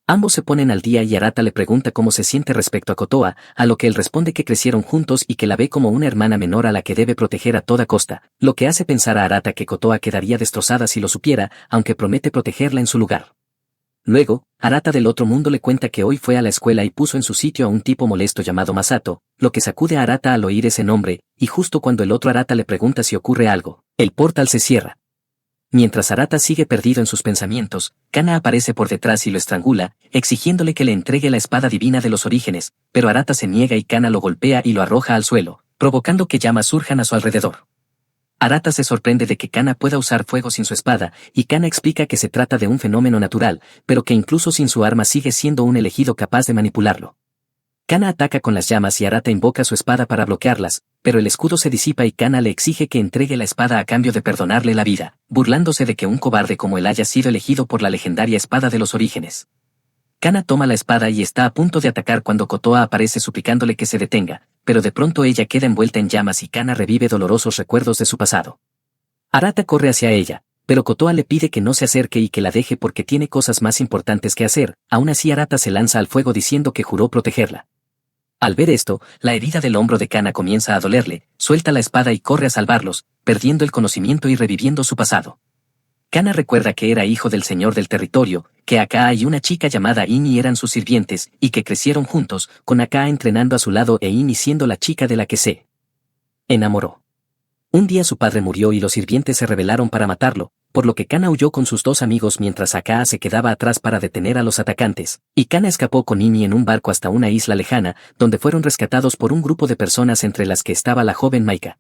Ambos se ponen al día y Arata le pregunta cómo se siente respecto a Kotoa, a lo que él responde que crecieron juntos y que la ve como una hermana menor a la que debe proteger a toda costa, lo que hace pensar a Arata que Kotoa quedaría destrozada si lo supiera, aunque promete protegerla en su lugar. Luego, Arata del otro mundo le cuenta que hoy fue a la escuela y puso en su sitio a un tipo molesto llamado Masato, lo que sacude a Arata al oír ese nombre, y justo cuando el otro Arata le pregunta si ocurre algo, el portal se cierra. Mientras Arata sigue perdido en sus pensamientos, Kana aparece por detrás y lo estrangula, exigiéndole que le entregue la espada divina de los orígenes, pero Arata se niega y Kana lo golpea y lo arroja al suelo, provocando que llamas surjan a su alrededor. Arata se sorprende de que Kana pueda usar fuego sin su espada, y Kana explica que se trata de un fenómeno natural, pero que incluso sin su arma sigue siendo un elegido capaz de manipularlo. Kana ataca con las llamas y Arata invoca su espada para bloquearlas, pero el escudo se disipa y Kana le exige que entregue la espada a cambio de perdonarle la vida, burlándose de que un cobarde como él haya sido elegido por la legendaria espada de los orígenes. Kana toma la espada y está a punto de atacar cuando Kotoa aparece suplicándole que se detenga, pero de pronto ella queda envuelta en llamas y Kana revive dolorosos recuerdos de su pasado. Arata corre hacia ella, pero Kotoa le pide que no se acerque y que la deje porque tiene cosas más importantes que hacer, aún así Arata se lanza al fuego diciendo que juró protegerla. Al ver esto, la herida del hombro de Kana comienza a dolerle, suelta la espada y corre a salvarlos, perdiendo el conocimiento y reviviendo su pasado. Kana recuerda que era hijo del señor del territorio, que Akaa y una chica llamada Ini eran sus sirvientes, y que crecieron juntos, con Akaa entrenando a su lado e Ini siendo la chica de la que se enamoró. Un día su padre murió y los sirvientes se rebelaron para matarlo, por lo que Kana huyó con sus dos amigos mientras Akaa se quedaba atrás para detener a los atacantes, y Kana escapó con Ini en un barco hasta una isla lejana, donde fueron rescatados por un grupo de personas entre las que estaba la joven Maika.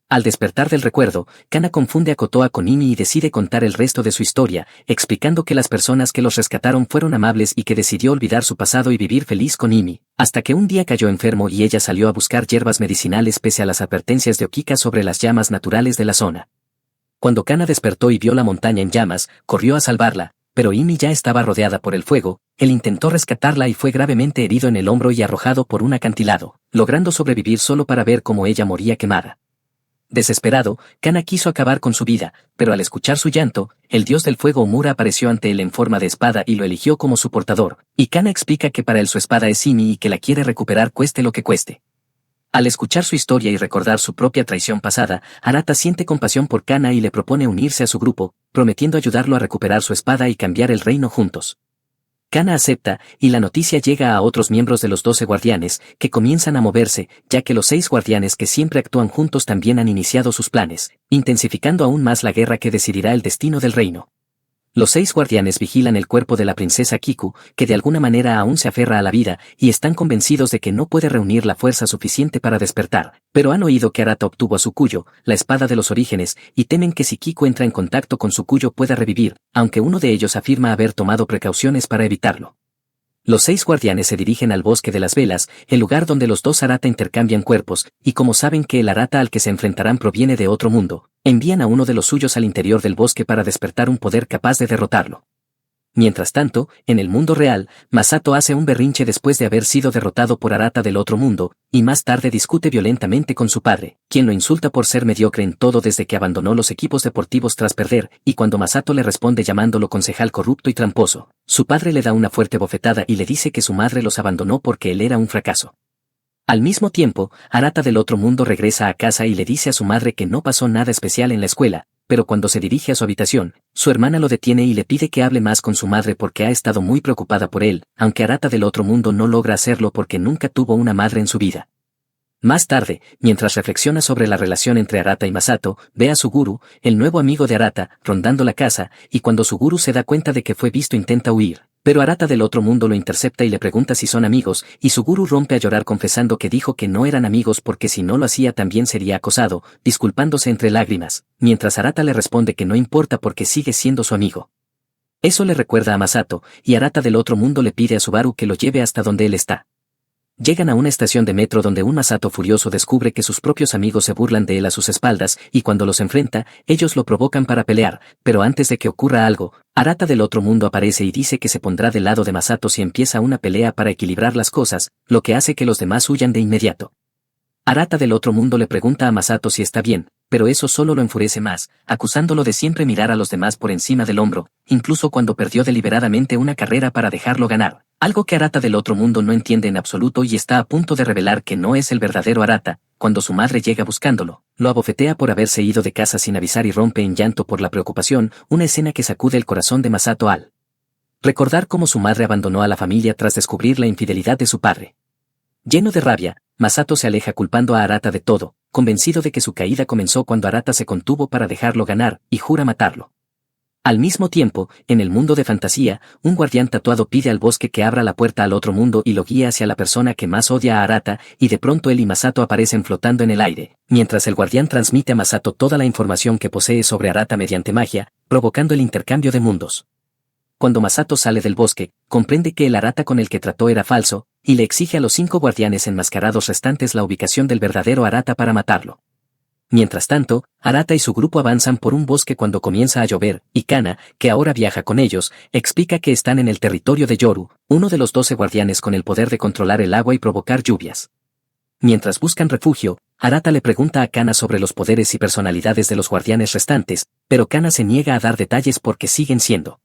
Al despertar del recuerdo, Kana confunde a Kotoa con Ini y decide contar el resto de su historia, explicando que las personas que los rescataron fueron amables y que decidió olvidar su pasado y vivir feliz con Ini, hasta que un día cayó enfermo y ella salió a buscar hierbas medicinales pese a las advertencias de Okika sobre las llamas naturales de la zona. Cuando Kana despertó y vio la montaña en llamas, corrió a salvarla, pero Ini ya estaba rodeada por el fuego, él intentó rescatarla y fue gravemente herido en el hombro y arrojado por un acantilado, logrando sobrevivir solo para ver cómo ella moría quemada. Desesperado, Kana quiso acabar con su vida, pero al escuchar su llanto, el dios del fuego Omura apareció ante él en forma de espada y lo eligió como su portador, y Kana explica que para él su espada es Ini y que la quiere recuperar cueste lo que cueste. Al escuchar su historia y recordar su propia traición pasada, Arata siente compasión por Kana y le propone unirse a su grupo, prometiendo ayudarlo a recuperar su espada y cambiar el reino juntos. Kana acepta, y la noticia llega a otros miembros de los 12 guardianes, que comienzan a moverse, ya que los 6 guardianes que siempre actúan juntos también han iniciado sus planes, intensificando aún más la guerra que decidirá el destino del reino. Los 6 guardianes vigilan el cuerpo de la princesa Kiku, que de alguna manera aún se aferra a la vida, y están convencidos de que no puede reunir la fuerza suficiente para despertar, pero han oído que Arata obtuvo a Sukuyo, la espada de los orígenes, y temen que si Kiku entra en contacto con Sukuyo pueda revivir, aunque uno de ellos afirma haber tomado precauciones para evitarlo. Los 6 guardianes se dirigen al bosque de las velas, el lugar donde los dos Arata intercambian cuerpos, y como saben que el Arata al que se enfrentarán proviene de otro mundo, envían a uno de los suyos al interior del bosque para despertar un poder capaz de derrotarlo. Mientras tanto, en el mundo real, Masato hace un berrinche después de haber sido derrotado por Arata del otro mundo, y más tarde discute violentamente con su padre, quien lo insulta por ser mediocre en todo desde que abandonó los equipos deportivos tras perder, y cuando Masato le responde llamándolo concejal corrupto y tramposo, su padre le da una fuerte bofetada y le dice que su madre los abandonó porque él era un fracaso. Al mismo tiempo, Arata del otro mundo regresa a casa y le dice a su madre que no pasó nada especial en la escuela, pero cuando se dirige a su habitación, su hermana lo detiene y le pide que hable más con su madre porque ha estado muy preocupada por él, aunque Arata del otro mundo no logra hacerlo porque nunca tuvo una madre en su vida. Más tarde, mientras reflexiona sobre la relación entre Arata y Masato, ve a Suguru, el nuevo amigo de Arata, rondando la casa, y cuando Suguru se da cuenta de que fue visto intenta huir. Pero Arata del otro mundo lo intercepta y le pregunta si son amigos, y Suguru rompe a llorar confesando que dijo que no eran amigos porque si no lo hacía también sería acosado, disculpándose entre lágrimas, mientras Arata le responde que no importa porque sigue siendo su amigo. Eso le recuerda a Masato, y Arata del otro mundo le pide a Subaru que lo lleve hasta donde él está. Llegan a una estación de metro donde un Masato furioso descubre que sus propios amigos se burlan de él a sus espaldas, y cuando los enfrenta, ellos lo provocan para pelear, pero antes de que ocurra algo, Arata del otro mundo aparece y dice que se pondrá del lado de Masato si empieza una pelea para equilibrar las cosas, lo que hace que los demás huyan de inmediato. Arata del otro mundo le pregunta a Masato si está bien, pero eso solo lo enfurece más, acusándolo de siempre mirar a los demás por encima del hombro, incluso cuando perdió deliberadamente una carrera para dejarlo ganar. Algo que Arata del otro mundo no entiende en absoluto y está a punto de revelar que no es el verdadero Arata, cuando su madre llega buscándolo, lo abofetea por haberse ido de casa sin avisar y rompe en llanto por la preocupación, una escena que sacude el corazón de Masato al recordar cómo su madre abandonó a la familia tras descubrir la infidelidad de su padre. Lleno de rabia, Masato se aleja culpando a Arata de todo, convencido de que su caída comenzó cuando Arata se contuvo para dejarlo ganar, y jura matarlo. Al mismo tiempo, en el mundo de fantasía, un guardián tatuado pide al bosque que abra la puerta al otro mundo y lo guíe hacia la persona que más odia a Arata, y de pronto él y Masato aparecen flotando en el aire, mientras el guardián transmite a Masato toda la información que posee sobre Arata mediante magia, provocando el intercambio de mundos. Cuando Masato sale del bosque, comprende que el Arata con el que trató era falso, y le exige a los 5 guardianes enmascarados restantes la ubicación del verdadero Arata para matarlo. Mientras tanto, Arata y su grupo avanzan por un bosque cuando comienza a llover, y Kana, que ahora viaja con ellos, explica que están en el territorio de Yoru, uno de los 12 guardianes con el poder de controlar el agua y provocar lluvias. Mientras buscan refugio, Arata le pregunta a Kana sobre los poderes y personalidades de los guardianes restantes, pero Kana se niega a dar detalles porque siguen siendo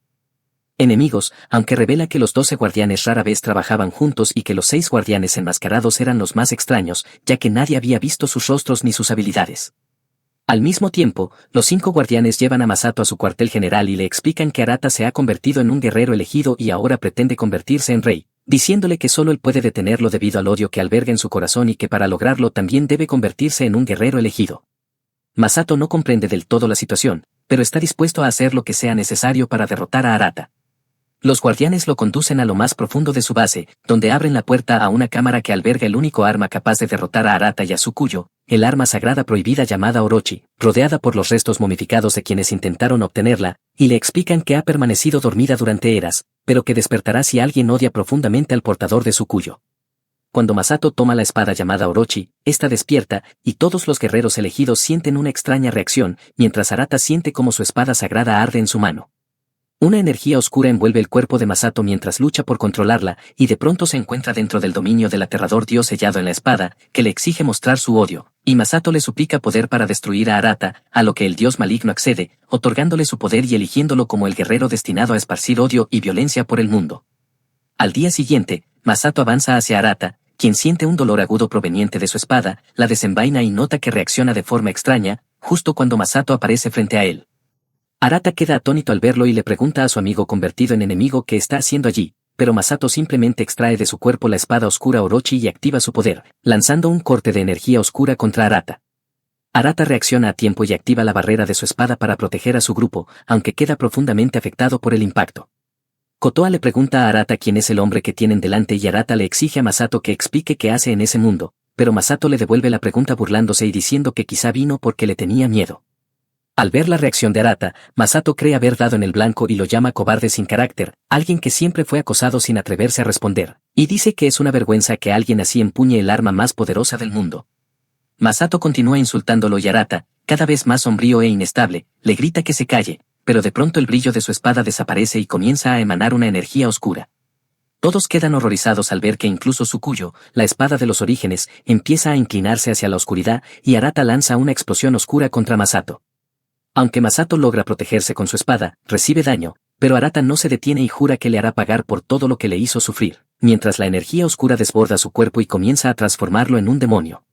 enemigos, aunque revela que los 12 guardianes rara vez trabajaban juntos y que los 6 guardianes enmascarados eran los más extraños, ya que nadie había visto sus rostros ni sus habilidades. Al mismo tiempo, los 5 guardianes llevan a Masato a su cuartel general y le explican que Arata se ha convertido en un guerrero elegido y ahora pretende convertirse en rey, diciéndole que solo él puede detenerlo debido al odio que alberga en su corazón y que para lograrlo también debe convertirse en un guerrero elegido. Masato no comprende del todo la situación, pero está dispuesto a hacer lo que sea necesario para derrotar a Arata. Los guardianes lo conducen a lo más profundo de su base, donde abren la puerta a una cámara que alberga el único arma capaz de derrotar a Arata y a Tsukuyo, el arma sagrada prohibida llamada Orochi, rodeada por los restos momificados de quienes intentaron obtenerla, y le explican que ha permanecido dormida durante eras, pero que despertará si alguien odia profundamente al portador de Tsukuyo. Cuando Masato toma la espada llamada Orochi, esta despierta, y todos los guerreros elegidos sienten una extraña reacción, mientras Arata siente como su espada sagrada arde en su mano. Una energía oscura envuelve el cuerpo de Masato mientras lucha por controlarla, y de pronto se encuentra dentro del dominio del aterrador dios sellado en la espada, que le exige mostrar su odio, y Masato le suplica poder para destruir a Arata, a lo que el dios maligno accede, otorgándole su poder y eligiéndolo como el guerrero destinado a esparcir odio y violencia por el mundo. Al día siguiente, Masato avanza hacia Arata, quien siente un dolor agudo proveniente de su espada, la desenvaina y nota que reacciona de forma extraña, justo cuando Masato aparece frente a él. Arata queda atónito al verlo y le pregunta a su amigo convertido en enemigo qué está haciendo allí, pero Masato simplemente extrae de su cuerpo la espada oscura Orochi y activa su poder, lanzando un corte de energía oscura contra Arata. Arata reacciona a tiempo y activa la barrera de su espada para proteger a su grupo, aunque queda profundamente afectado por el impacto. Kotoa le pregunta a Arata quién es el hombre que tienen delante y Arata le exige a Masato que explique qué hace en ese mundo, pero Masato le devuelve la pregunta burlándose y diciendo que quizá vino porque le tenía miedo. Al ver la reacción de Arata, Masato cree haber dado en el blanco y lo llama cobarde sin carácter, alguien que siempre fue acosado sin atreverse a responder, y dice que es una vergüenza que alguien así empuñe el arma más poderosa del mundo. Masato continúa insultándolo y Arata, cada vez más sombrío e inestable, le grita que se calle, pero de pronto el brillo de su espada desaparece y comienza a emanar una energía oscura. Todos quedan horrorizados al ver que incluso Tsukuyo, la espada de los orígenes, empieza a inclinarse hacia la oscuridad y Arata lanza una explosión oscura contra Masato. Aunque Masato logra protegerse con su espada, recibe daño, pero Arata no se detiene y jura que le hará pagar por todo lo que le hizo sufrir, mientras la energía oscura desborda su cuerpo y comienza a transformarlo en un demonio.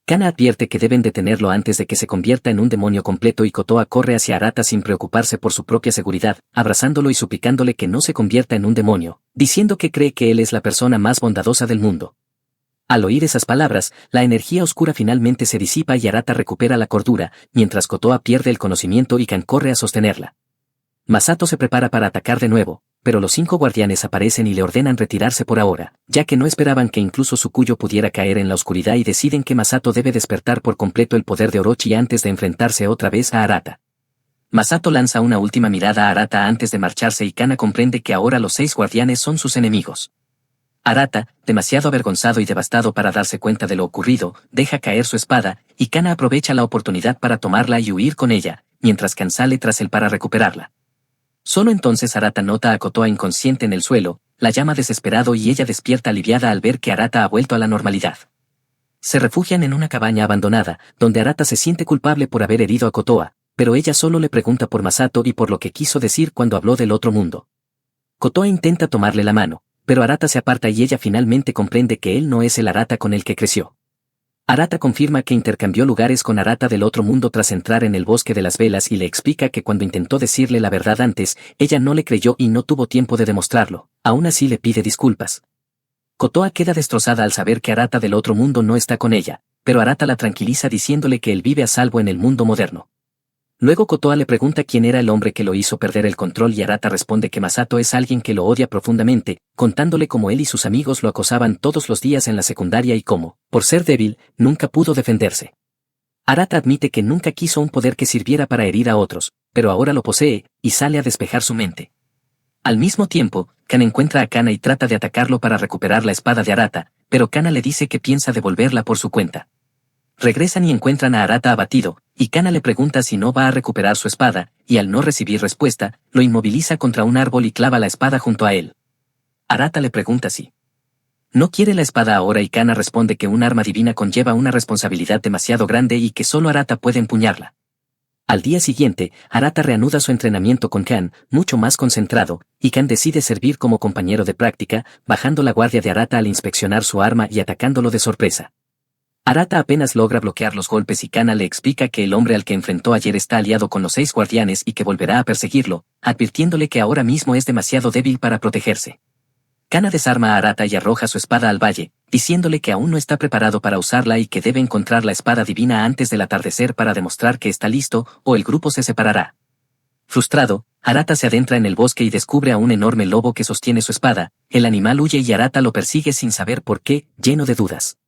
Kana advierte que deben detenerlo antes de que se convierta en un demonio completo y Kotoa corre hacia Arata sin preocuparse por su propia seguridad, abrazándolo y suplicándole que no se convierta en un demonio, diciendo que cree que él es la persona más bondadosa del mundo. Al oír esas palabras, la energía oscura finalmente se disipa y Arata recupera la cordura, mientras Kotoa pierde el conocimiento y Kan corre a sostenerla. Masato se prepara para atacar de nuevo, pero los 5 guardianes aparecen y le ordenan retirarse por ahora, ya que no esperaban que incluso Tsukuyo pudiera caer en la oscuridad y deciden que Masato debe despertar por completo el poder de Orochi antes de enfrentarse otra vez a Arata. Masato lanza una última mirada a Arata antes de marcharse y Kana comprende que ahora los 6 guardianes son sus enemigos. Arata, demasiado avergonzado y devastado para darse cuenta de lo ocurrido, deja caer su espada, y Kana aprovecha la oportunidad para tomarla y huir con ella, mientras Kan sale tras él para recuperarla. Solo entonces Arata nota a Kotoa inconsciente en el suelo, la llama desesperado y ella despierta aliviada al ver que Arata ha vuelto a la normalidad. Se refugian en una cabaña abandonada, donde Arata se siente culpable por haber herido a Kotoa, pero ella solo le pregunta por Masato y por lo que quiso decir cuando habló del otro mundo. Kotoa intenta tomarle la mano, pero Arata se aparta y ella finalmente comprende que él no es el Arata con el que creció. Arata confirma que intercambió lugares con Arata del otro mundo tras entrar en el bosque de las velas y le explica que cuando intentó decirle la verdad antes, ella no le creyó y no tuvo tiempo de demostrarlo, aún así le pide disculpas. Kotoa queda destrozada al saber que Arata del otro mundo no está con ella, pero Arata la tranquiliza diciéndole que él vive a salvo en el mundo moderno. Luego Kotoa le pregunta quién era el hombre que lo hizo perder el control y Arata responde que Masato es alguien que lo odia profundamente, contándole cómo él y sus amigos lo acosaban todos los días en la secundaria y cómo, por ser débil, nunca pudo defenderse. Arata admite que nunca quiso un poder que sirviera para herir a otros, pero ahora lo posee, y sale a despejar su mente. Al mismo tiempo, Kan encuentra a Kana y trata de atacarlo para recuperar la espada de Arata, pero Kana le dice que piensa devolverla por su cuenta. Regresan y encuentran a Arata abatido, y Kana le pregunta si no va a recuperar su espada, y al no recibir respuesta, lo inmoviliza contra un árbol y clava la espada junto a él. Arata le pregunta si no quiere la espada ahora y Kana responde que un arma divina conlleva una responsabilidad demasiado grande y que solo Arata puede empuñarla. Al día siguiente, Arata reanuda su entrenamiento con Kan, mucho más concentrado, y Kan decide servir como compañero de práctica, bajando la guardia de Arata al inspeccionar su arma y atacándolo de sorpresa. Arata apenas logra bloquear los golpes y Kana le explica que el hombre al que enfrentó ayer está aliado con los 6 guardianes y que volverá a perseguirlo, advirtiéndole que ahora mismo es demasiado débil para protegerse. Kana desarma a Arata y arroja su espada al valle, diciéndole que aún no está preparado para usarla y que debe encontrar la espada divina antes del atardecer para demostrar que está listo, o el grupo se separará. Frustrado, Arata se adentra en el bosque y descubre a un enorme lobo que sostiene su espada, el animal huye y Arata lo persigue sin saber por qué, lleno de dudas.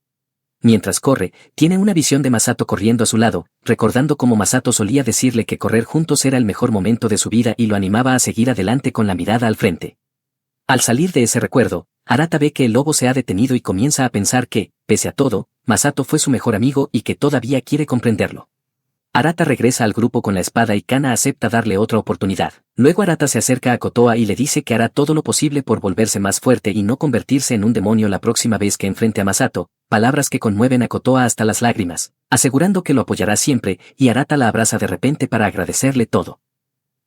Mientras corre, tiene una visión de Masato corriendo a su lado, recordando cómo Masato solía decirle que correr juntos era el mejor momento de su vida y lo animaba a seguir adelante con la mirada al frente. Al salir de ese recuerdo, Arata ve que el lobo se ha detenido y comienza a pensar que, pese a todo, Masato fue su mejor amigo y que todavía quiere comprenderlo. Arata regresa al grupo con la espada y Kana acepta darle otra oportunidad. Luego Arata se acerca a Kotoa y le dice que hará todo lo posible por volverse más fuerte y no convertirse en un demonio la próxima vez que enfrente a Masato, palabras que conmueven a Kotoa hasta las lágrimas, asegurando que lo apoyará siempre, y Arata la abraza de repente para agradecerle todo.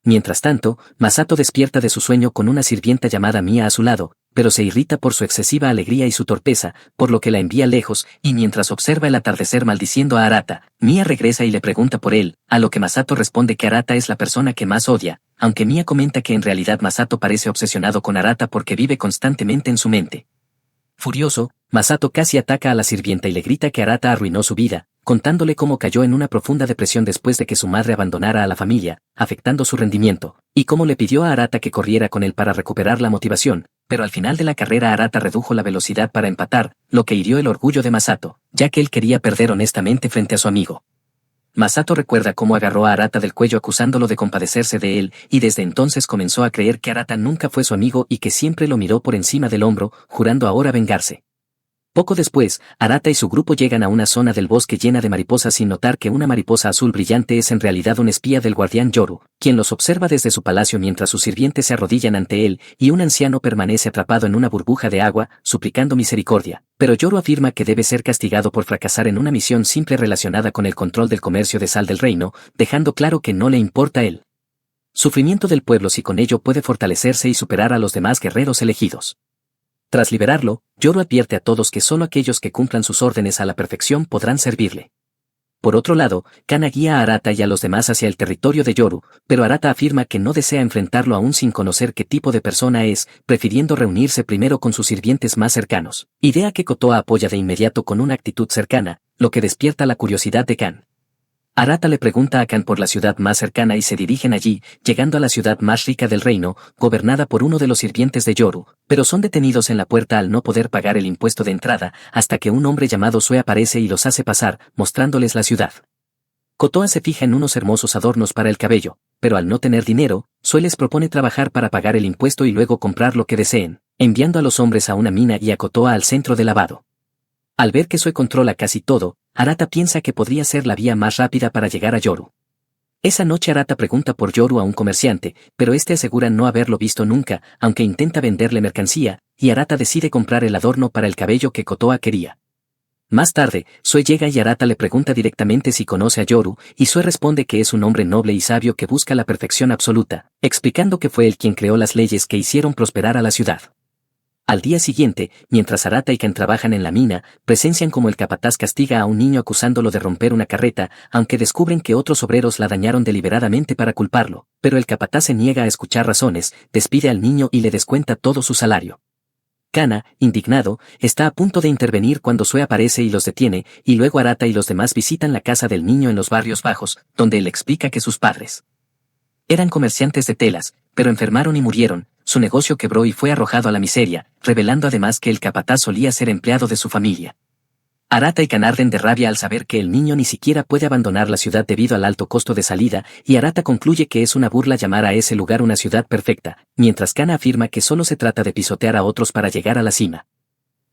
Mientras tanto, Masato despierta de su sueño con una sirvienta llamada Mia a su lado, pero se irrita por su excesiva alegría y su torpeza, por lo que la envía lejos, y mientras observa el atardecer maldiciendo a Arata, Mia regresa y le pregunta por él, a lo que Masato responde que Arata es la persona que más odia, aunque Mia comenta que en realidad Masato parece obsesionado con Arata porque vive constantemente en su mente. Furioso, Masato casi ataca a la sirvienta y le grita que Arata arruinó su vida, contándole cómo cayó en una profunda depresión después de que su madre abandonara a la familia, afectando su rendimiento, y cómo le pidió a Arata que corriera con él para recuperar la motivación, pero al final de la carrera Arata redujo la velocidad para empatar, lo que hirió el orgullo de Masato, ya que él quería perder honestamente frente a su amigo. Masato recuerda cómo agarró a Arata del cuello acusándolo de compadecerse de él, y desde entonces comenzó a creer que Arata nunca fue su amigo y que siempre lo miró por encima del hombro, jurando ahora vengarse. Poco después, Arata y su grupo llegan a una zona del bosque llena de mariposas sin notar que una mariposa azul brillante es en realidad un espía del guardián Yoru, quien los observa desde su palacio mientras sus sirvientes se arrodillan ante él, y un anciano permanece atrapado en una burbuja de agua, suplicando misericordia. Pero Yoru afirma que debe ser castigado por fracasar en una misión simple relacionada con el control del comercio de sal del reino, dejando claro que no le importa el sufrimiento del pueblo si con ello puede fortalecerse y superar a los demás guerreros elegidos. Tras liberarlo, Yoru advierte a todos que solo aquellos que cumplan sus órdenes a la perfección podrán servirle. Por otro lado, Kana guía a Arata y a los demás hacia el territorio de Yoru, pero Arata afirma que no desea enfrentarlo aún sin conocer qué tipo de persona es, prefiriendo reunirse primero con sus sirvientes más cercanos, idea que Kotoa apoya de inmediato con una actitud cercana, lo que despierta la curiosidad de Kan. Arata le pregunta a Kan por la ciudad más cercana y se dirigen allí, llegando a la ciudad más rica del reino, gobernada por uno de los sirvientes de Yoru, pero son detenidos en la puerta al no poder pagar el impuesto de entrada, hasta que un hombre llamado Sue aparece y los hace pasar, mostrándoles la ciudad. Kotoa se fija en unos hermosos adornos para el cabello, pero al no tener dinero, Sue les propone trabajar para pagar el impuesto y luego comprar lo que deseen, enviando a los hombres a una mina y a Kotoa al centro de lavado. Al ver que Sue controla casi todo, Arata piensa que podría ser la vía más rápida para llegar a Yoru. Esa noche Arata pregunta por Yoru a un comerciante, pero este asegura no haberlo visto nunca, aunque intenta venderle mercancía, y Arata decide comprar el adorno para el cabello que Kotoa quería. Más tarde, Sue llega y Arata le pregunta directamente si conoce a Yoru, y Sue responde que es un hombre noble y sabio que busca la perfección absoluta, explicando que fue él quien creó las leyes que hicieron prosperar a la ciudad. Al día siguiente, mientras Arata y Kan trabajan en la mina, presencian como el capataz castiga a un niño acusándolo de romper una carreta, aunque descubren que otros obreros la dañaron deliberadamente para culparlo, pero el capataz se niega a escuchar razones, despide al niño y le descuenta todo su salario. Kana, indignado, está a punto de intervenir cuando Sue aparece y los detiene, y luego Arata y los demás visitan la casa del niño en los barrios bajos, donde él explica que sus padres eran comerciantes de telas, pero enfermaron y murieron, su negocio quebró y fue arrojado a la miseria, revelando además que el capataz solía ser empleado de su familia. Arata y Kan arden de rabia al saber que el niño ni siquiera puede abandonar la ciudad debido al alto costo de salida, y Arata concluye que es una burla llamar a ese lugar una ciudad perfecta, mientras Kana afirma que solo se trata de pisotear a otros para llegar a la cima.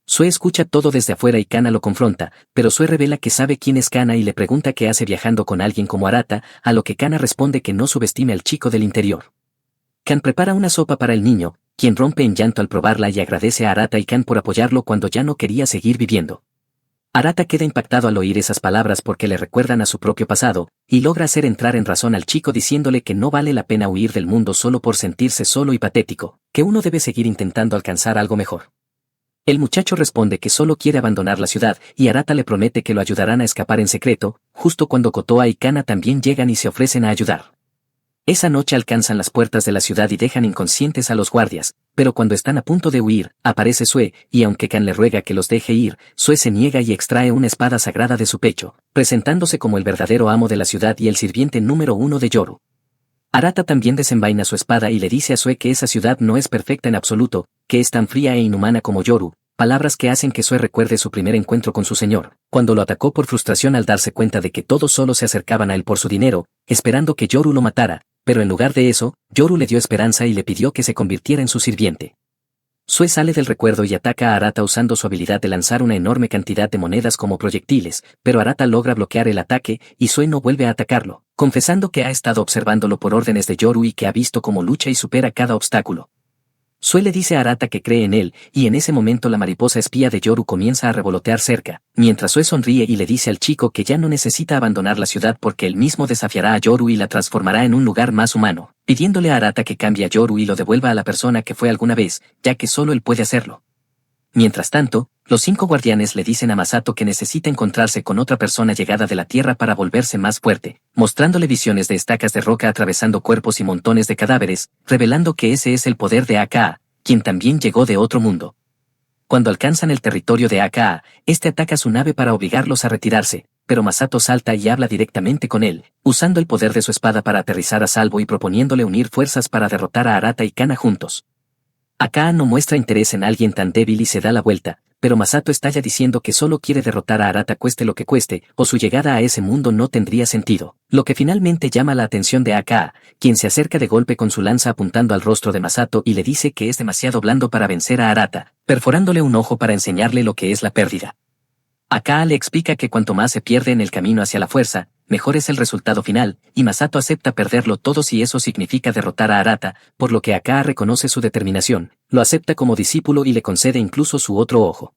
Sue escucha todo desde afuera y Kana lo confronta, pero Sue revela que sabe quién es Kana y le pregunta qué hace viajando con alguien como Arata, a lo que Kana responde que no subestime al chico del interior. Kan prepara una sopa para el niño, quien rompe en llanto al probarla y agradece a Arata y Kan por apoyarlo cuando ya no quería seguir viviendo. Arata queda impactado al oír esas palabras porque le recuerdan a su propio pasado, y logra hacer entrar en razón al chico diciéndole que no vale la pena huir del mundo solo por sentirse solo y patético, que uno debe seguir intentando alcanzar algo mejor. El muchacho responde que solo quiere abandonar la ciudad, y Arata le promete que lo ayudarán a escapar en secreto, justo cuando Kotoa y Kana también llegan y se ofrecen a ayudar. Esa noche alcanzan las puertas de la ciudad y dejan inconscientes a los guardias, pero cuando están a punto de huir, aparece Sue, y aunque Kan le ruega que los deje ir, Sue se niega y extrae una espada sagrada de su pecho, presentándose como el verdadero amo de la ciudad y el sirviente número 1 de Yoru. Arata también desenvaina su espada y le dice a Sue que esa ciudad no es perfecta en absoluto, que es tan fría e inhumana como Yoru, palabras que hacen que Sue recuerde su primer encuentro con su señor, cuando lo atacó por frustración al darse cuenta de que todos solo se acercaban a él por su dinero, esperando que Yoru lo matara, pero en lugar de eso, Yoru le dio esperanza y le pidió que se convirtiera en su sirviente. Sue sale del recuerdo y ataca a Arata usando su habilidad de lanzar una enorme cantidad de monedas como proyectiles, pero Arata logra bloquear el ataque y Sue no vuelve a atacarlo, confesando que ha estado observándolo por órdenes de Yoru y que ha visto cómo lucha y supera cada obstáculo. Sue le dice a Arata que cree en él, y en ese momento la mariposa espía de Yoru comienza a revolotear cerca, mientras Sue sonríe y le dice al chico que ya no necesita abandonar la ciudad porque él mismo desafiará a Yoru y la transformará en un lugar más humano, pidiéndole a Arata que cambie a Yoru y lo devuelva a la persona que fue alguna vez, ya que solo él puede hacerlo. Mientras tanto, los 5 guardianes le dicen a Masato que necesita encontrarse con otra persona llegada de la tierra para volverse más fuerte, mostrándole visiones de estacas de roca atravesando cuerpos y montones de cadáveres, revelando que ese es el poder de Aka, quien también llegó de otro mundo. Cuando alcanzan el territorio de Aka, este ataca su nave para obligarlos a retirarse, pero Masato salta y habla directamente con él, usando el poder de su espada para aterrizar a salvo y proponiéndole unir fuerzas para derrotar a Arata y Kana juntos. Aka no muestra interés en alguien tan débil y se da la vuelta, pero Masato estalla diciendo que solo quiere derrotar a Arata cueste lo que cueste, o su llegada a ese mundo no tendría sentido, lo que finalmente llama la atención de Aka, quien se acerca de golpe con su lanza apuntando al rostro de Masato y le dice que es demasiado blando para vencer a Arata, perforándole un ojo para enseñarle lo que es la pérdida. Aka le explica que cuanto más se pierde en el camino hacia la fuerza, mejor es el resultado final, y Masato acepta perderlo todo si eso significa derrotar a Arata, por lo que Aka reconoce su determinación, lo acepta como discípulo y le concede incluso su otro ojo.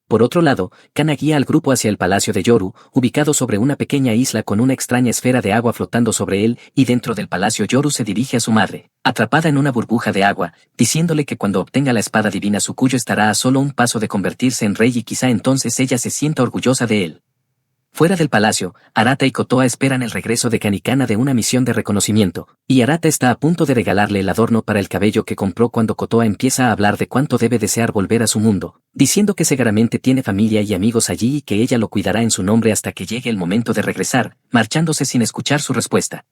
Por otro lado, Kana guía al grupo hacia el palacio de Yoru, ubicado sobre una pequeña isla con una extraña esfera de agua flotando sobre él, y dentro del palacio Yoru se dirige a su madre, atrapada en una burbuja de agua, diciéndole que cuando obtenga la espada divina Sukuyo estará a solo un paso de convertirse en rey y quizá entonces ella se sienta orgullosa de él. Fuera del palacio, Arata y Kotoa esperan el regreso de Kanikana de una misión de reconocimiento, y Arata está a punto de regalarle el adorno para el cabello que compró cuando Kotoa empieza a hablar de cuánto debe desear volver a su mundo, diciendo que seguramente tiene familia y amigos allí y que ella lo cuidará en su nombre hasta que llegue el momento de regresar, marchándose sin escuchar su respuesta.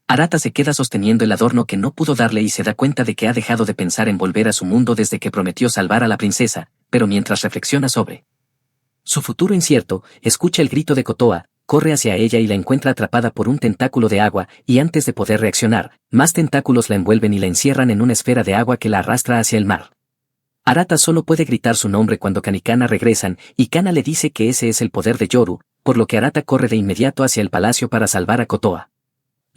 Arata se queda sosteniendo el adorno que no pudo darle y se da cuenta de que ha dejado de pensar en volver a su mundo desde que prometió salvar a la princesa, pero mientras reflexiona sobre su futuro incierto, escucha el grito de Kotoa, corre hacia ella y la encuentra atrapada por un tentáculo de agua, y antes de poder reaccionar, más tentáculos la envuelven y la encierran en una esfera de agua que la arrastra hacia el mar. Arata solo puede gritar su nombre cuando Kanikana regresan, y Kana le dice que ese es el poder de Yoru, por lo que Arata corre de inmediato hacia el palacio para salvar a Kotoa.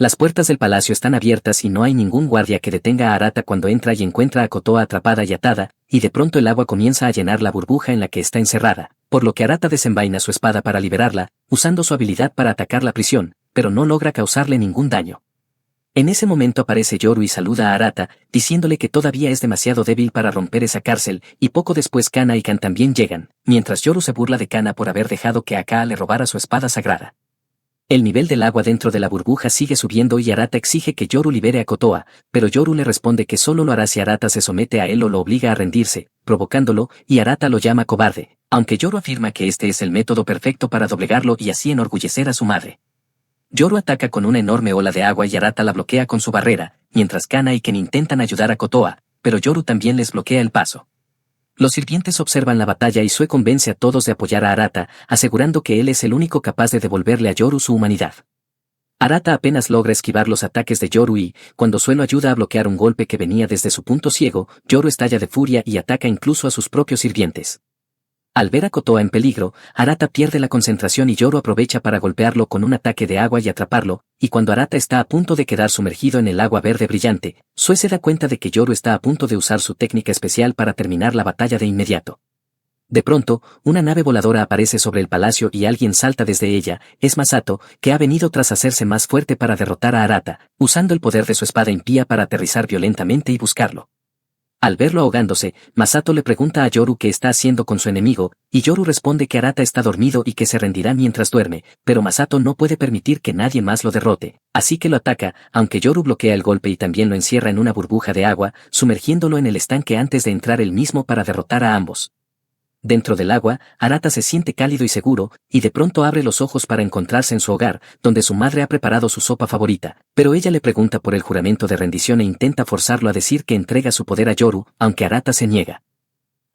Las puertas del palacio están abiertas y no hay ningún guardia que detenga a Arata cuando entra y encuentra a Kotoa atrapada y atada, y de pronto el agua comienza a llenar la burbuja en la que está encerrada, por lo que Arata desenvaina su espada para liberarla, usando su habilidad para atacar la prisión, pero no logra causarle ningún daño. En ese momento aparece Yoru y saluda a Arata, diciéndole que todavía es demasiado débil para romper esa cárcel, y poco después Kana y Kan también llegan, mientras Yoru se burla de Kana por haber dejado que Aka le robara su espada sagrada. El nivel del agua dentro de la burbuja sigue subiendo y Arata exige que Yoru libere a Kotoa, pero Yoru le responde que solo lo hará si Arata se somete a él o lo obliga a rendirse, provocándolo, y Arata lo llama cobarde, aunque Yoru afirma que este es el método perfecto para doblegarlo y así enorgullecer a su madre. Yoru ataca con una enorme ola de agua y Arata la bloquea con su barrera, mientras Kana y Ken intentan ayudar a Kotoa, pero Yoru también les bloquea el paso. Los sirvientes observan la batalla y Sue convence a todos de apoyar a Arata, asegurando que él es el único capaz de devolverle a Yoru su humanidad. Arata apenas logra esquivar los ataques de Yoru y, cuando Sue lo ayuda a bloquear un golpe que venía desde su punto ciego, Yoru estalla de furia y ataca incluso a sus propios sirvientes. Al ver a Kotoa en peligro, Arata pierde la concentración y Yoru aprovecha para golpearlo con un ataque de agua y atraparlo, y cuando Arata está a punto de quedar sumergido en el agua verde brillante, Sue se da cuenta de que Yoru está a punto de usar su técnica especial para terminar la batalla de inmediato. De pronto, una nave voladora aparece sobre el palacio y alguien salta desde ella, es Masato, que ha venido tras hacerse más fuerte para derrotar a Arata, usando el poder de su espada impía para aterrizar violentamente y buscarlo. Al verlo ahogándose, Masato le pregunta a Yoru qué está haciendo con su enemigo, y Yoru responde que Arata está dormido y que se rendirá mientras duerme, pero Masato no puede permitir que nadie más lo derrote, así que lo ataca, aunque Yoru bloquea el golpe y también lo encierra en una burbuja de agua, sumergiéndolo en el estanque antes de entrar él mismo para derrotar a ambos. Dentro del agua, Arata se siente cálido y seguro, y de pronto abre los ojos para encontrarse en su hogar, donde su madre ha preparado su sopa favorita, pero ella le pregunta por el juramento de rendición e intenta forzarlo a decir que entrega su poder a Yoru, aunque Arata se niega.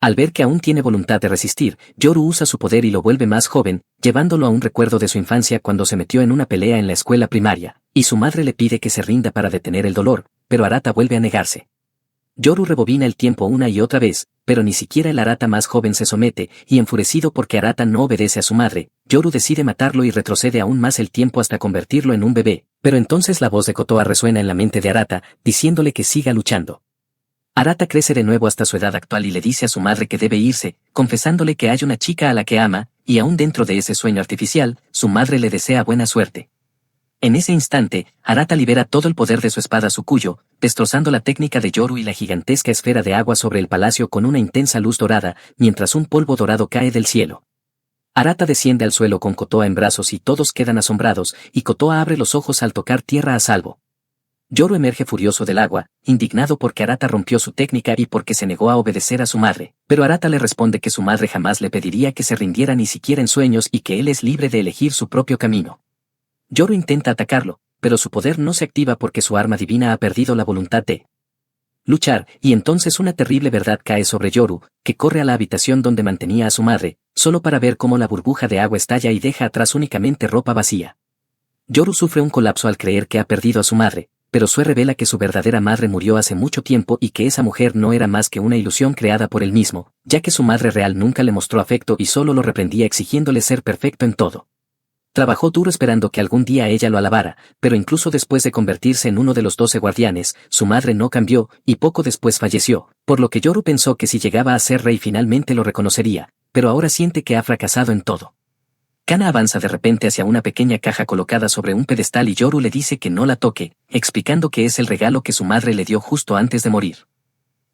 Al ver que aún tiene voluntad de resistir, Yoru usa su poder y lo vuelve más joven, llevándolo a un recuerdo de su infancia cuando se metió en una pelea en la escuela primaria, y su madre le pide que se rinda para detener el dolor, pero Arata vuelve a negarse. Yoru rebobina el tiempo una y otra vez, pero ni siquiera el Arata más joven se somete, y enfurecido porque Arata no obedece a su madre, Yoru decide matarlo y retrocede aún más el tiempo hasta convertirlo en un bebé, pero entonces la voz de Kotoa resuena en la mente de Arata, diciéndole que siga luchando. Arata crece de nuevo hasta su edad actual y le dice a su madre que debe irse, confesándole que hay una chica a la que ama, y aún dentro de ese sueño artificial, su madre le desea buena suerte. En ese instante, Arata libera todo el poder de su espada Sukuyo, destrozando la técnica de Yoru y la gigantesca esfera de agua sobre el palacio con una intensa luz dorada, mientras un polvo dorado cae del cielo. Arata desciende al suelo con Kotoa en brazos y todos quedan asombrados, y Kotoa abre los ojos al tocar tierra a salvo. Yoru emerge furioso del agua, indignado porque Arata rompió su técnica y porque se negó a obedecer a su madre, pero Arata le responde que su madre jamás le pediría que se rindiera ni siquiera en sueños y que él es libre de elegir su propio camino. Yoru intenta atacarlo, pero su poder no se activa porque su arma divina ha perdido la voluntad de luchar, y entonces una terrible verdad cae sobre Yoru, que corre a la habitación donde mantenía a su madre, solo para ver cómo la burbuja de agua estalla y deja atrás únicamente ropa vacía. Yoru sufre un colapso al creer que ha perdido a su madre, pero Sue revela que su verdadera madre murió hace mucho tiempo y que esa mujer no era más que una ilusión creada por él mismo, ya que su madre real nunca le mostró afecto y solo lo reprendía exigiéndole ser perfecto en todo. Trabajó duro esperando que algún día ella lo alabara, pero incluso después de convertirse en uno de los 12 guardianes, su madre no cambió, y poco después falleció, por lo que Yoru pensó que si llegaba a ser rey finalmente lo reconocería, pero ahora siente que ha fracasado en todo. Kana avanza de repente hacia una pequeña caja colocada sobre un pedestal y Yoru le dice que no la toque, explicando que es el regalo que su madre le dio justo antes de morir.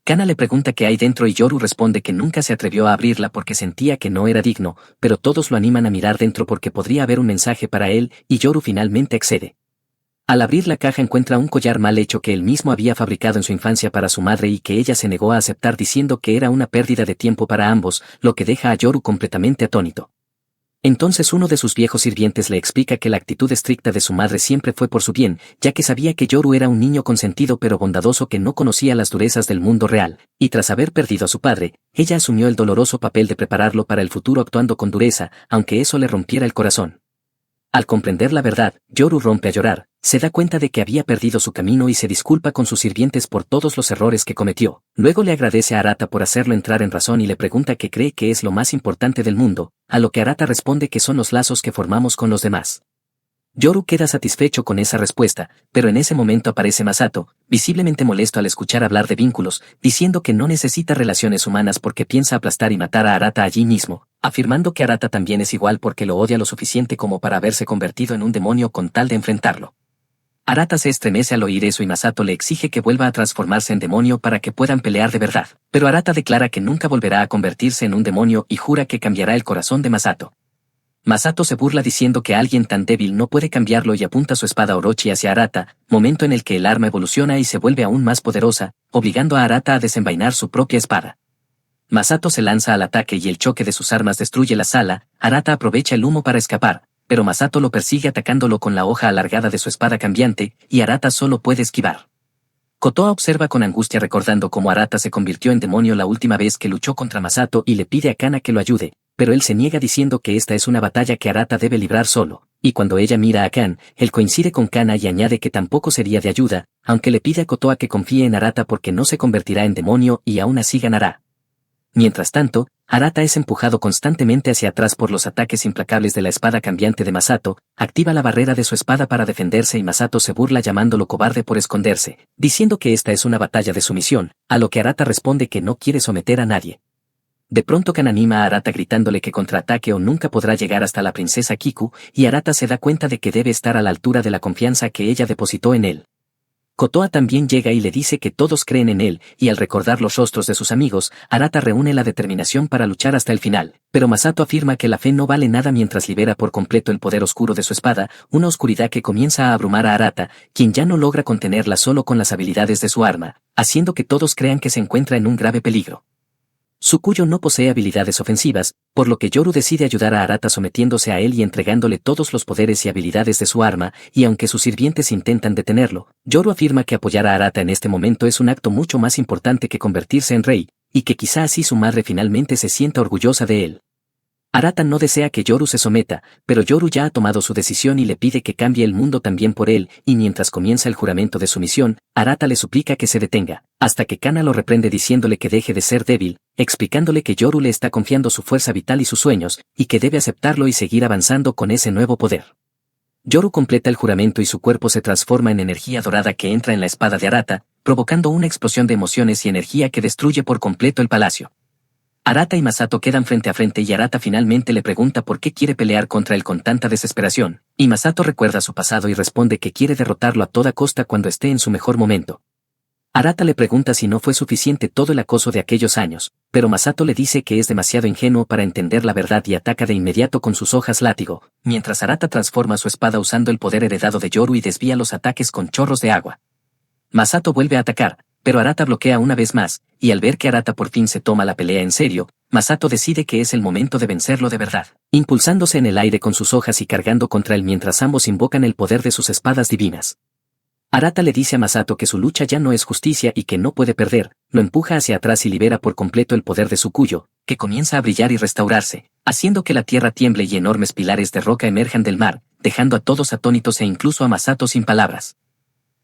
Kana le pregunta qué hay dentro y Yoru responde que nunca se atrevió a abrirla porque sentía que no era digno, pero todos lo animan a mirar dentro porque podría haber un mensaje para él, y Yoru finalmente accede. Al abrir la caja encuentra un collar mal hecho que él mismo había fabricado en su infancia para su madre y que ella se negó a aceptar diciendo que era una pérdida de tiempo para ambos, lo que deja a Yoru completamente atónito. Entonces uno de sus viejos sirvientes le explica que la actitud estricta de su madre siempre fue por su bien, ya que sabía que Yoru era un niño consentido pero bondadoso que no conocía las durezas del mundo real, y tras haber perdido a su padre, ella asumió el doloroso papel de prepararlo para el futuro actuando con dureza, aunque eso le rompiera el corazón. Al comprender la verdad, Yoru rompe a llorar, se da cuenta de que había perdido su camino y se disculpa con sus sirvientes por todos los errores que cometió. Luego le agradece a Arata por hacerlo entrar en razón y le pregunta qué cree que es lo más importante del mundo, a lo que Arata responde que son los lazos que formamos con los demás. Yoru queda satisfecho con esa respuesta, pero en ese momento aparece Masato, visiblemente molesto al escuchar hablar de vínculos, diciendo que no necesita relaciones humanas porque piensa aplastar y matar a Arata allí mismo, afirmando que Arata también es igual porque lo odia lo suficiente como para haberse convertido en un demonio con tal de enfrentarlo. Arata se estremece al oír eso y Masato le exige que vuelva a transformarse en demonio para que puedan pelear de verdad, pero Arata declara que nunca volverá a convertirse en un demonio y jura que cambiará el corazón de Masato. Masato se burla diciendo que alguien tan débil no puede cambiarlo y apunta su espada Orochi hacia Arata, momento en el que el arma evoluciona y se vuelve aún más poderosa, obligando a Arata a desenvainar su propia espada. Masato se lanza al ataque y el choque de sus armas destruye la sala. Arata aprovecha el humo para escapar, pero Masato lo persigue atacándolo con la hoja alargada de su espada cambiante, y Arata solo puede esquivar. Kotoa observa con angustia recordando cómo Arata se convirtió en demonio la última vez que luchó contra Masato y le pide a Kana que lo ayude, pero él se niega diciendo que esta es una batalla que Arata debe librar solo, y cuando ella mira a Kan, él coincide con Kana y añade que tampoco sería de ayuda, aunque le pide a Kotoa que confíe en Arata porque no se convertirá en demonio y aún así ganará. Mientras tanto, Arata es empujado constantemente hacia atrás por los ataques implacables de la espada cambiante de Masato, activa la barrera de su espada para defenderse y Masato se burla llamándolo cobarde por esconderse, diciendo que esta es una batalla de sumisión, a lo que Arata responde que no quiere someter a nadie. De pronto Kan anima a Arata gritándole que contraataque o nunca podrá llegar hasta la princesa Kiku, y Arata se da cuenta de que debe estar a la altura de la confianza que ella depositó en él. Kotoa también llega y le dice que todos creen en él, y al recordar los rostros de sus amigos, Arata reúne la determinación para luchar hasta el final, pero Masato afirma que la fe no vale nada mientras libera por completo el poder oscuro de su espada, una oscuridad que comienza a abrumar a Arata, quien ya no logra contenerla solo con las habilidades de su arma, haciendo que todos crean que se encuentra en un grave peligro. Tsukuyo no posee habilidades ofensivas, por lo que Yoru decide ayudar a Arata sometiéndose a él y entregándole todos los poderes y habilidades de su arma, y aunque sus sirvientes intentan detenerlo, Yoru afirma que apoyar a Arata en este momento es un acto mucho más importante que convertirse en rey, y que quizá así su madre finalmente se sienta orgullosa de él. Arata no desea que Yoru se someta, pero Yoru ya ha tomado su decisión y le pide que cambie el mundo también por él, y mientras comienza el juramento de sumisión, Arata le suplica que se detenga, hasta que Kana lo reprende diciéndole que deje de ser débil, explicándole que Yoru le está confiando su fuerza vital y sus sueños, y que debe aceptarlo y seguir avanzando con ese nuevo poder. Yoru completa el juramento y su cuerpo se transforma en energía dorada que entra en la espada de Arata, provocando una explosión de emociones y energía que destruye por completo el palacio. Arata y Masato quedan frente a frente y Arata finalmente le pregunta por qué quiere pelear contra él con tanta desesperación, y Masato recuerda su pasado y responde que quiere derrotarlo a toda costa cuando esté en su mejor momento. Arata le pregunta si no fue suficiente todo el acoso de aquellos años, pero Masato le dice que es demasiado ingenuo para entender la verdad y ataca de inmediato con sus hojas látigo, mientras Arata transforma su espada usando el poder heredado de Yoru y desvía los ataques con chorros de agua. Masato vuelve a atacar, pero Arata bloquea una vez más, y al ver que Arata por fin se toma la pelea en serio, Masato decide que es el momento de vencerlo de verdad, impulsándose en el aire con sus hojas y cargando contra él mientras ambos invocan el poder de sus espadas divinas. Arata le dice a Masato que su lucha ya no es justicia y que no puede perder, lo empuja hacia atrás y libera por completo el poder de Tsukuyo, que comienza a brillar y restaurarse, haciendo que la tierra tiemble y enormes pilares de roca emerjan del mar, dejando a todos atónitos e incluso a Masato sin palabras.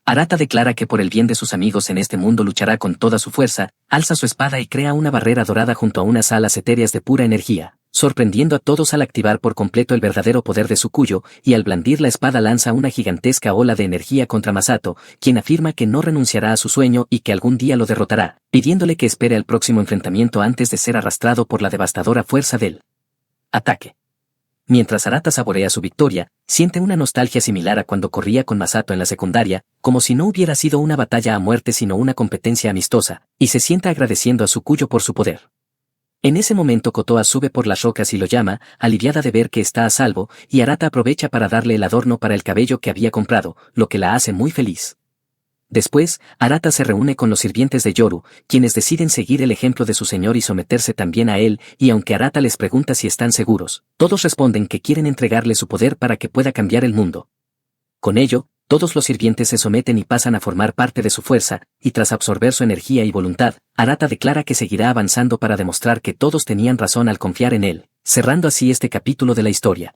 Arata declara que por el bien de sus amigos en este mundo luchará con toda su fuerza, alza su espada y crea una barrera dorada junto a unas alas etéreas de pura energía, sorprendiendo a todos al activar por completo el verdadero poder de Tsukuyo, y al blandir la espada lanza una gigantesca ola de energía contra Masato, quien afirma que no renunciará a su sueño y que algún día lo derrotará, pidiéndole que espere al próximo enfrentamiento antes de ser arrastrado por la devastadora fuerza del ataque. Mientras Arata saborea su victoria, siente una nostalgia similar a cuando corría con Masato en la secundaria, como si no hubiera sido una batalla a muerte sino una competencia amistosa, y se sienta agradeciendo a Tsukuyo por su poder. En ese momento Kotoa sube por las rocas y lo llama, aliviada de ver que está a salvo, y Arata aprovecha para darle el adorno para el cabello que había comprado, lo que la hace muy feliz. Después, Arata se reúne con los sirvientes de Yoru, quienes deciden seguir el ejemplo de su señor y someterse también a él, y aunque Arata les pregunta si están seguros, todos responden que quieren entregarle su poder para que pueda cambiar el mundo. Con ello, todos los sirvientes se someten y pasan a formar parte de su fuerza, y tras absorber su energía y voluntad, Arata declara que seguirá avanzando para demostrar que todos tenían razón al confiar en él, cerrando así este capítulo de la historia.